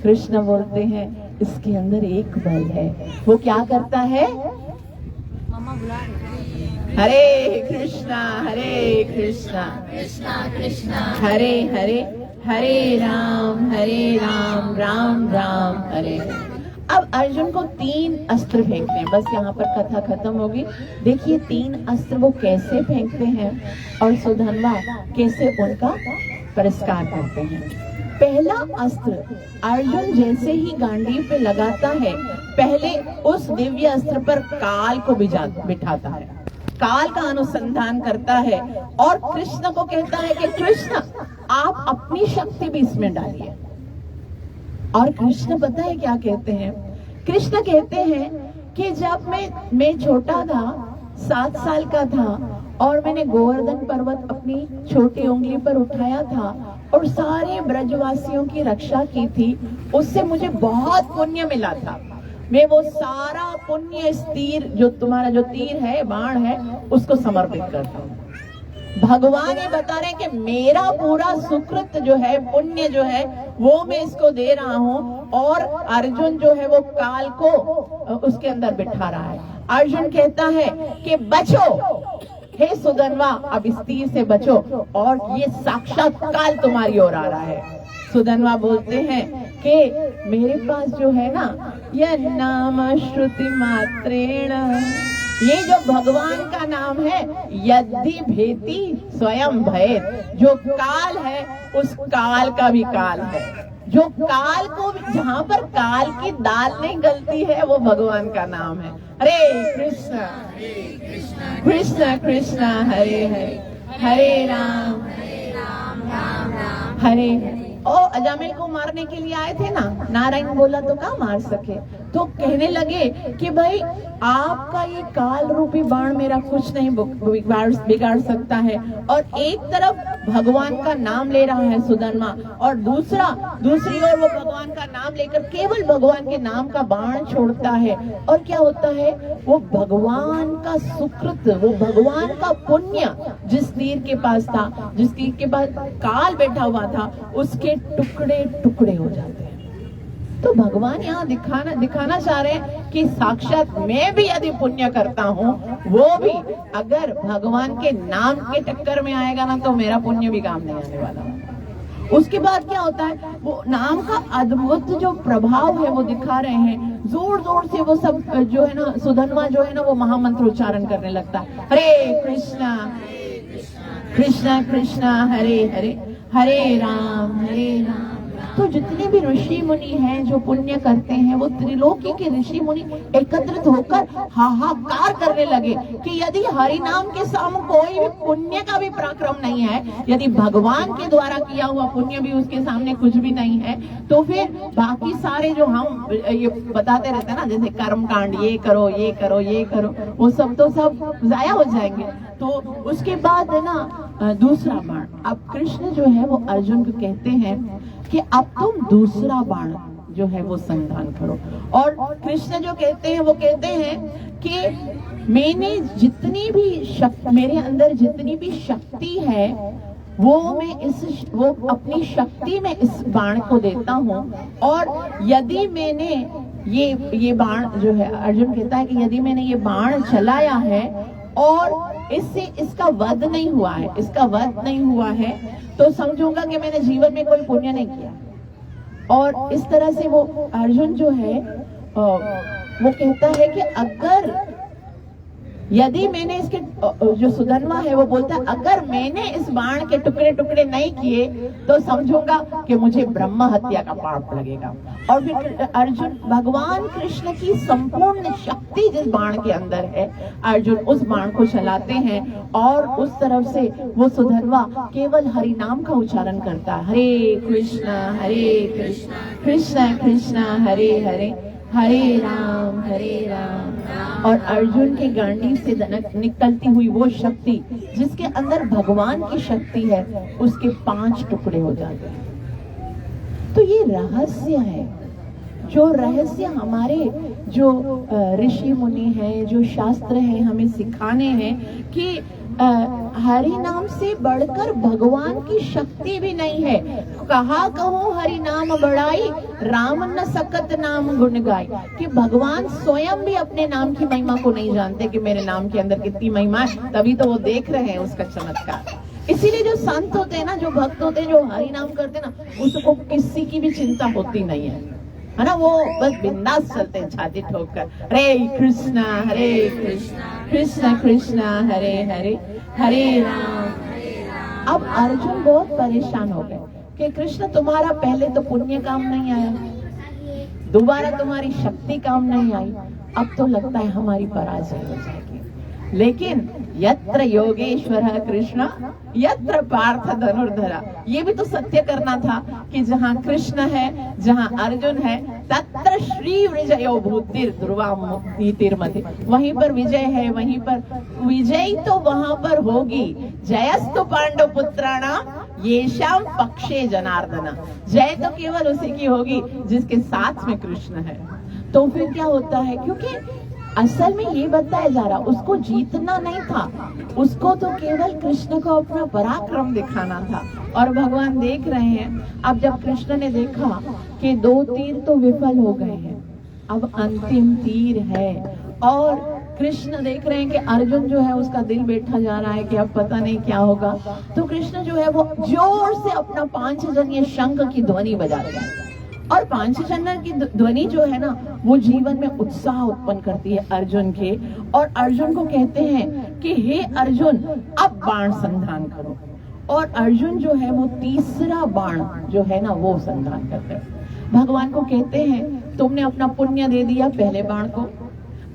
कृष्ण बोलते हैं, इसके अंदर एक बल है, वो क्या करता है, हरे कृष्णा कृष्णा कृष्णा हरे हरे, हरे राम राम राम हरे। अब अर्जुन को 3 अस्त्र फेंकते हैं, बस यहाँ पर कथा खत्म होगी। देखिए 3 अस्त्र वो कैसे फेंकते हैं और सुधन्वा कैसे उनका पुरस्कार करते हैं। पहला अस्त्र अर्जुन जैसे ही गांडीव पे लगाता है, पहले उस दिव्य अस्त्र पर काल को बिठाता है, काल का अनुसंधान करता है और कृष्ण को कहता है कि कृष्ण आप अपनी शक्ति भी इसमें डालिए। और कृष्ण पता है क्या कहते हैं, कृष्ण कहते हैं कि जब मैं छोटा था, 7 साल का था और मैंने गोवर्धन पर्वत अपनी छोटी उंगली पर उठाया था और सारे ब्रजवासियों की रक्षा की थी, उससे मुझे बहुत पुण्य मिला था। मैं वो सारा पुण्य इस तीर, जो तुम्हारा जो तीर है, बाण है, उसको समर्पित करता हूँ। भगवान ये बता रहे हैं कि मेरा पूरा सुकृत जो है, पुण्य जो है, वो मैं इसको दे रहा हूँ। और अर्जुन जो है वो काल को उसके अंदर बिठा रहा है। अर्जुन कहता है कि बचो हे सुधन्वा, अब इस तीर से बचो, और ये साक्षात काल तुम्हारी ओर आ रहा है। सुधन्वा बोलते हैं कि मेरे पास जो है ना, यह नाम श्रुति मात्रेण, ये जो भगवान का नाम है, यदि भेति स्वयं भयेत, जो काल है उस काल का भी काल है, जो काल को, जहाँ पर काल की दाल नहीं गलती है, वो भगवान का नाम है। हरे कृष्णा कृष्णा कृष्णा हरे हरे, हरे राम राम राम हरे हरे। ओ अजामिल को मारने के लिए आए थे ना, नारायण बोला तो कहाँ मार सके, तो कहने लगे कि भाई आपका ये काल रूपी बाण मेरा कुछ नहीं बिगाड़ सकता है। और एक तरफ भगवान का नाम ले रहा है सुधन्वा, और दूसरी ओर वो भगवान का नाम लेकर केवल भगवान के नाम का बाण छोड़ता है। और क्या होता है, वो भगवान का सुकृत, वो भगवान का पुण्य जिस तीर के पास था, जिस तीर के पास काल बैठा हुआ था, उसके टुकड़े टुकड़े हो जाते हैं। तो भगवान यहाँ दिखाना चाह रहे हैं कि साक्षात मैं भी यदि पुण्य करता हूँ, वो भी अगर भगवान के नाम के टक्कर में आएगा ना, तो मेरा पुण्य भी काम नहीं आने वाला। उसके बाद क्या होता है, वो नाम का अद्भुत जो प्रभाव है वो दिखा रहे हैं। जोर जोर से वो सब जो है ना, सुधन्वा जो है ना, वो महामंत्र उच्चारण करने लगता है, हरे कृष्णा कृष्णा कृष्णा हरे हरे, हरे राम राम। तो जितने भी ऋषि मुनि हैं जो पुण्य करते हैं, वो त्रिलोकी के ऋषि मुनि एकत्रित होकर हाहाकार करने लगे कि यदि हरि नाम के सामने कोई भी पुण्य का भी पराक्रम नहीं है, यदि भगवान के द्वारा किया हुआ पुण्य भी उसके सामने कुछ भी नहीं है, तो फिर बाकी सारे जो हम ये बताते रहते हैं ना, जैसे कर्म कांड, ये करो ये करो ये करो, वो सब तो सब जाया हो जाएंगे। तो उसके बाद है ना दूसरा बाण, अब कृष्ण जो है वो अर्जुन को कहते हैं कि अब तुम दूसरा बाण जो है वो संधान करो। और कृष्ण जो कहते हैं वो कहते हैं कि मैंने जितनी भी शक्ति, मेरे अंदर जितनी भी शक्ति है, वो अपनी शक्ति में इस बाण को देता हूँ। और यदि मैंने ये बाण जो है, अर्जुन कहता है कि यदि मैंने ये बाण चलाया है और इसका वध नहीं हुआ है, तो समझूंगा कि मैंने जीवन में कोई पुण्य नहीं किया। और इस तरह से वो अर्जुन जो है वो कहता है कि अगर यदि मैंने इसके जो सुधन्वा है वो बोलता है अगर मैंने इस बाण के टुकड़े टुकड़े नहीं किए तो समझूंगा कि मुझे ब्रह्म हत्या का पाप लगेगा। और फिर अर्जुन भगवान कृष्ण की संपूर्ण शक्ति जिस बाण के अंदर है, अर्जुन उस बाण को चलाते हैं और उस तरफ से वो सुधन्वा केवल हरि नाम का उच्चारण करता है, हरे कृष्ण कृष्ण कृष्ण हरे हरे हरे राम और अर्जुन के गांडी से निकलती हुई वो शक्ति जिसके अंदर भगवान की शक्ति है उसके 5 टुकड़े हो जाते हैं। तो ये रहस्य है, जो रहस्य हमारे जो ऋषि मुनि हैं, जो शास्त्र हैं हमें सिखाने हैं कि हरि नाम से बढ़कर भगवान की शक्ति भी नहीं है। कहा कहूँ हरि नाम बढ़ाई, राम न सकत नाम गुण गाई। कि भगवान स्वयं भी अपने नाम की महिमा को नहीं जानते कि मेरे नाम के अंदर कितनी महिमा है, तभी तो वो देख रहे हैं उसका चमत्कार। इसीलिए जो संत होते हैं ना, जो भक्त होते हैं, जो हरि नाम करते हैं ना, उसको किसी की भी चिंता होती नहीं है ना, वो बस बिंदास चलते हैं छाती ठोककर, हरे कृष्णा कृष्ण कृष्ण हरे हरे हरे राम। अब अर्जुन बहुत परेशान हो गए कि कृष्ण तुम्हारा पहले तो पुण्य काम नहीं आया, दोबारा तुम्हारी शक्ति काम नहीं आई, अब तो लगता है हमारी पराजय हो जाएगी। लेकिन यत्र योगेश्वर कृष्ण यत्र पार्थ धनुर्धरा, ये भी तो सत्य करना था कि जहाँ कृष्ण है, जहाँ अर्जुन है, तत्र श्री विजयो भूतिर ध्रुवा नीतिर्मति, वहीं पर विजय है, वहीं पर विजय तो वहां पर होगी। जयस्तु पांडव पुत्राणाम येषाम पक्षे जनार्दना, जय तो केवल उसी की होगी जिसके साथ में कृष्ण है। तो फिर क्या होता है, क्योंकि असल में ये बताया जा रहा उसको जीतना नहीं था, उसको तो केवल कृष्ण को अपना पराक्रम दिखाना था। और भगवान देख रहे हैं, अब जब कृष्ण ने देखा कि 2 तीर तो विफल हो गए हैं, अब अंतिम तीर है और कृष्ण देख रहे हैं कि अर्जुन जो है उसका दिल बैठा जा रहा है कि अब पता नहीं क्या होगा, तो कृष्ण जो है वो जोर से अपना 5 जन्य शंख की ध्वनि बजाते हैं। और 5 जन्य की ध्वनि जो है ना, वो जीवन में उत्साह उत्पन्न करती है अर्जुन के, और अर्जुन को कहते हैं कि हे अर्जुन अब बाण संधान करो। और अर्जुन जो है वो तीसरा बाण जो है ना वो संधान करते हैं। भगवान को कहते हैं तुमने अपना पुण्य दे दिया पहले बाण को,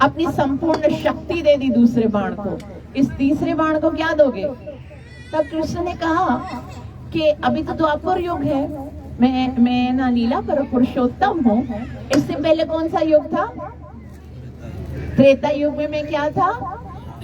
अपनी संपूर्ण शक्ति दे दी दूसरे बाण को, इस तीसरे बाण को क्या दोगे? तब कृष्ण ने कहा कि अभी तो द्वापर युग है, मैं ना लीला पर पुरुषोत्तम हूँ। इससे पहले कौन सा युग था? त्रेता युग में मैं क्या था?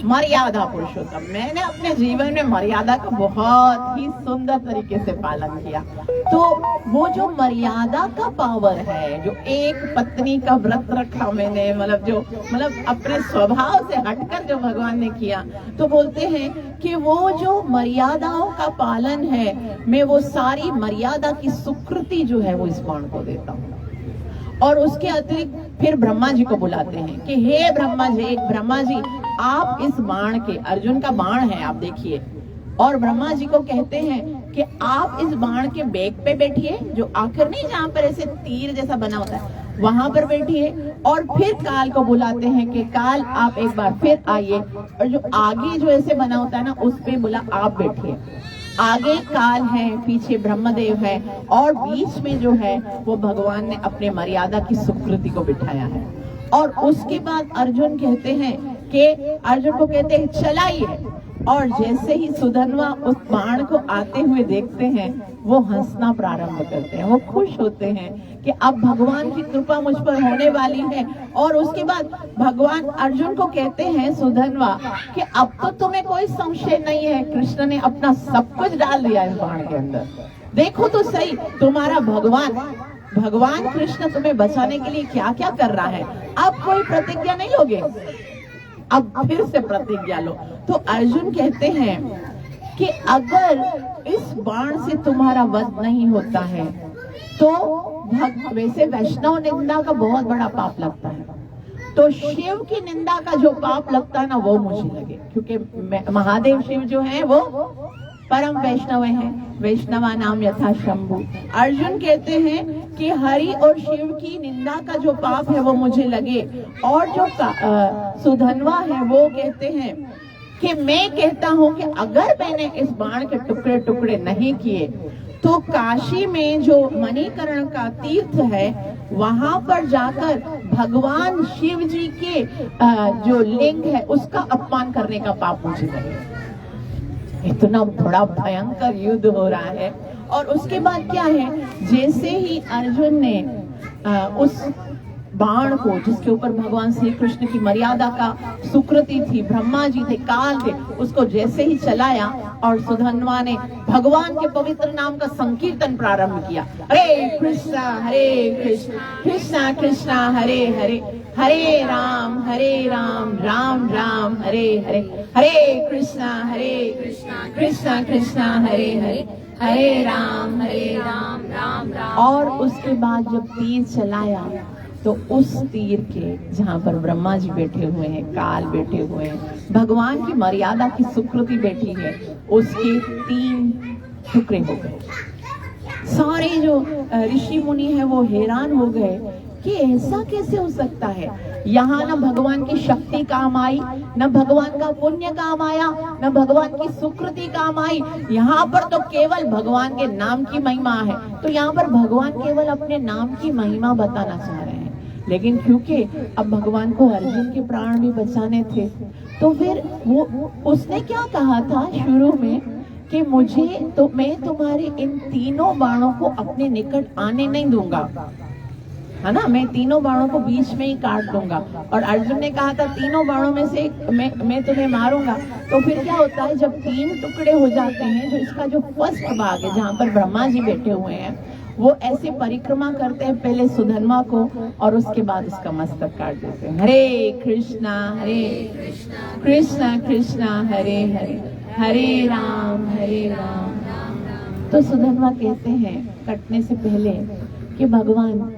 मर्यादा पुरुषोत्तम। मैंने अपने जीवन में मर्यादा का बहुत ही सुंदर तरीके से पालन किया। तो वो जो मर्यादा का पावर है, जो एक पत्नी का व्रत रखा मैंने, मतलब अपने स्वभाव से हटकर जो भगवान ने किया, तो बोलते हैं कि वो जो मर्यादाओं का पालन है, मैं वो सारी मर्यादा की सुकृति जो है वो इस बाण को देता हूँ। और उसके अतिरिक्त फिर ब्रह्मा जी को बुलाते हैं कि हे ब्रह्मा जी आप इस बाण के, अर्जुन का बाण है आप देखिए, और ब्रह्मा जी को कहते हैं कि आप इस बाण के बेक पे बैठिए, जो आखिर नहीं जहाँ पर ऐसे तीर जैसा बना होता है वहां पर बैठिए। और फिर काल को बुलाते हैं कि काल आप एक बार फिर आइए, और जो आगे जो ऐसे बना होता है ना उस पे बोला आप बैठिए। आगे काल है, पीछे ब्रह्मदेव है, और बीच में जो है वो भगवान ने अपने मर्यादा की सुकृति को बिठाया है। और उसके बाद अर्जुन कहते हैं कि अर्जुन को कहते हैं चलाइए, और जैसे ही सुधन्वा उस बाण को आते हुए देखते हैं वो हंसना प्रारंभ करते हैं, वो खुश होते हैं कि अब भगवान की कृपा मुझ पर होने वाली है। और उसके बाद भगवान अर्जुन को कहते हैं सुधन्वा कि अब तो तुम्हें कोई संशय नहीं है, कृष्ण ने अपना सब कुछ डाल दिया इस बाण के अंदर। देखो तो सही तुम्हारा भगवान कृष्ण तुम्हें बचाने के लिए क्या क्या कर रहा है। अब कोई प्रतिज्ञा नहीं लोगे, अब फिर से प्रतिज्ञा लो। तो अर्जुन कहते हैं कि अगर इस बाण से तुम्हारा वध नहीं होता है तो वैसे वैष्णव निंदा का बहुत बड़ा पाप लगता है, तो शिव की निंदा का जो पाप लगता है ना वो मुझे लगे, क्योंकि महादेव शिव जो है वो परम वैष्णव हैं, वैष्णवा नाम यथा शंभु। अर्जुन कहते हैं कि हरि और शिव की निंदा का जो पाप है वो मुझे लगे, और जो सुधन्वा है वो कहते हैं कि मैं कहता हूं कि अगर मैंने इस बाण के टुकड़े टुकड़े नहीं किए तो काशी में जो मणिकर्ण का तीर्थ है वहां पर जाकर भगवान शिव जी के जो लिंग है उसका अपमान करने का पाप मुझे लगेगा। इतना बड़ा भयंकर युद्ध हो रहा है। और उसके बाद क्या है, जैसे ही अर्जुन ने उस बाण को, जिसके ऊपर भगवान श्री कृष्ण की मर्यादा का सुकृति थी, ब्रह्मा जी थे, काल थे, उसको जैसे ही चलाया और सुधन्वा ने भगवान के पवित्र नाम का संकीर्तन प्रारंभ किया, हरे कृष्णा कृष्णा कृष्णा हरे हरे, हरे राम राम राम हरे हरे, हरे कृष्णा कृष्णा कृष्णा हरे हरे, हरे राम राम राम। और उसके बाद जब तीर चलाया तो उस तीर के जहां पर ब्रह्मा जी बैठे हुए हैं, काल बैठे हुए हैं, भगवान की मर्यादा की सुकृति बैठी है, उसके 3 टुकड़े हो गए। सारे जो ऋषि मुनि हैं वो हैरान हो गए कि ऐसा कैसे हो सकता है। यहाँ न भगवान की शक्ति काम आई, न भगवान का पुण्य काम आया, न भगवान की सुकृति काम आई, यहाँ पर तो केवल भगवान के नाम की महिमा है। तो यहाँ पर भगवान केवल अपने नाम की महिमा बताना चाह रहे हैं, लेकिन क्योंकि अब भगवान को अर्जुन के प्राण भी बचाने थे, तो फिर वो उसने क्या कहा था शुरू में कि मैं तुम्हारे इन 3 बाणों को अपने निकट आने नहीं दूंगा, है ना, मैं 3 बाणों को बीच में ही काट दूंगा। और अर्जुन ने कहा था 3 बाणों में से मैं तुम्हें मारूंगा। तो फिर क्या होता है, जब 3 टुकड़े हो जाते हैं, जो इसका जो फर्स्ट भाग है जहाँ पर ब्रह्मा जी बैठे हुए हैं, वो ऐसे परिक्रमा करते हैं पहले सुधन्वा को, और उसके बाद उसका मस्तक काट देते हैं। हरे कृष्णा कृष्णा हरे हरे, हरे राम तो सुधन्वा कहते हैं कटने से पहले कि भगवान,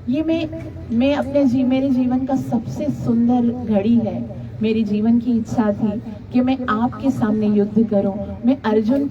ये मैं अपने मेरे जीवन का सबसे सुंदर घड़ी है। मेरी जीवन की इच्छा थी कि मैं आपके सामने युद्ध करूं, मैं अर्जुन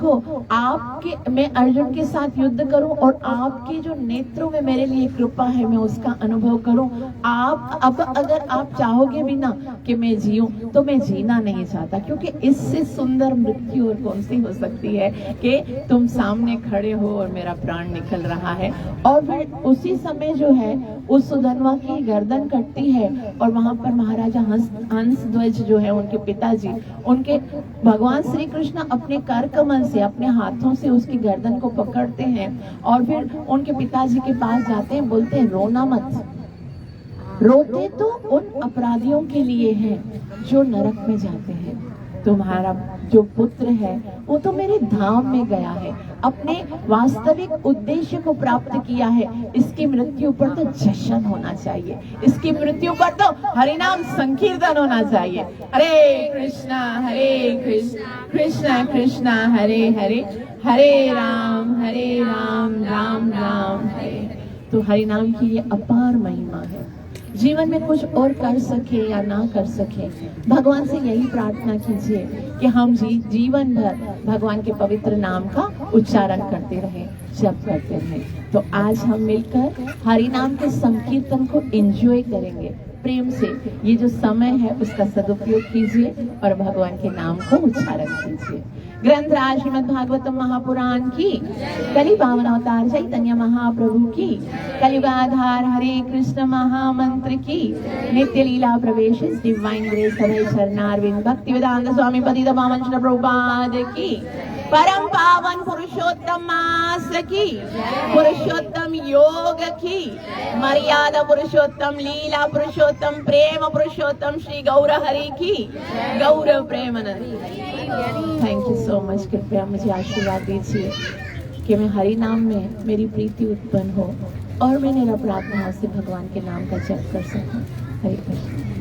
के साथ युद्ध करूं, और आपके जो नेत्रों में मेरे लिए कृपा है मैं उसका अनुभव करूं। आप अब अगर आप चाहोगे भी ना कि मैं जीऊं, तो मैं जीना नहीं चाहता, क्योंकि इससे सुंदर मृत्यु और कौन सी हो सकती है कि तुम सामने खड़े हो और मेरा प्राण निकल रहा है। और फिर उसी समय जो है उस सुधन्वा की गर्दन कटती है, और वहां पर महाराजा हंस ध्वज जो है उनके पिताजी, उनके भगवान श्री कृष्ण अपने कर कमल से, अपने हाथों से उसकी गर्दन को पकड़ते हैं, और फिर उनके पिताजी के पास जाते हैं, बोलते हैं रोना मत, रोते तो उन अपराधियों के लिए है जो नरक में जाते हैं, तुम्हारा जो पुत्र है वो तो मेरे धाम में गया है, अपने वास्तविक उद्देश्य को प्राप्त किया है, इसकी मृत्यु पर तो जश्न होना चाहिए, इसकी मृत्यु पर तो हरिनाम संकीर्तन होना चाहिए। हरे कृष्णा कृष्णा कृष्णा हरे हरे, हरे राम राम राम हरे। तो हरिनाम की ये अपार महिमा है। जीवन में कुछ और कर सके या ना कर सके, भगवान से यही प्रार्थना कीजिए कि हम जीवन भर भगवान के पवित्र नाम का उच्चारण करते रहें, जप करते रहें। तो आज हम मिलकर हरि नाम के संकीर्तन को एंजॉय करेंगे प्रेम से। ये जो समय है उसका सदुपयोग कीजिए और भगवान के नाम को उच्चारण कीजिए। ग्रंथराज श्रीमद् भागवतम महापुराण की, कलि पावन अवतार चैतन्य महाप्रभु की, कलियुगाधार हरे कृष्ण महामंत्र की, नित्य लीला प्रवेश डिवाइन ग्रेस हरे चरणारविंद भक्ति वेदांत स्वामी पतित पावन श्री प्रभुपाद की, परम पावन पुरुषोत्तम मास की, पुरुषोत्तम योग की, मर्यादा पुरुषोत्तम, लीला पुरुषोत्तम, प्रेम पुरुषोत्तम श्री गौर हरि की, गौर प्रेम। Thank you so much. कृपया मुझे आशीर्वाद दीजिए कि मैं हरि नाम में मेरी प्रीति उत्पन्न हो और मैं निरपराध भाव से भगवान के नाम का जप कर सकूं। हरे कृष्ण।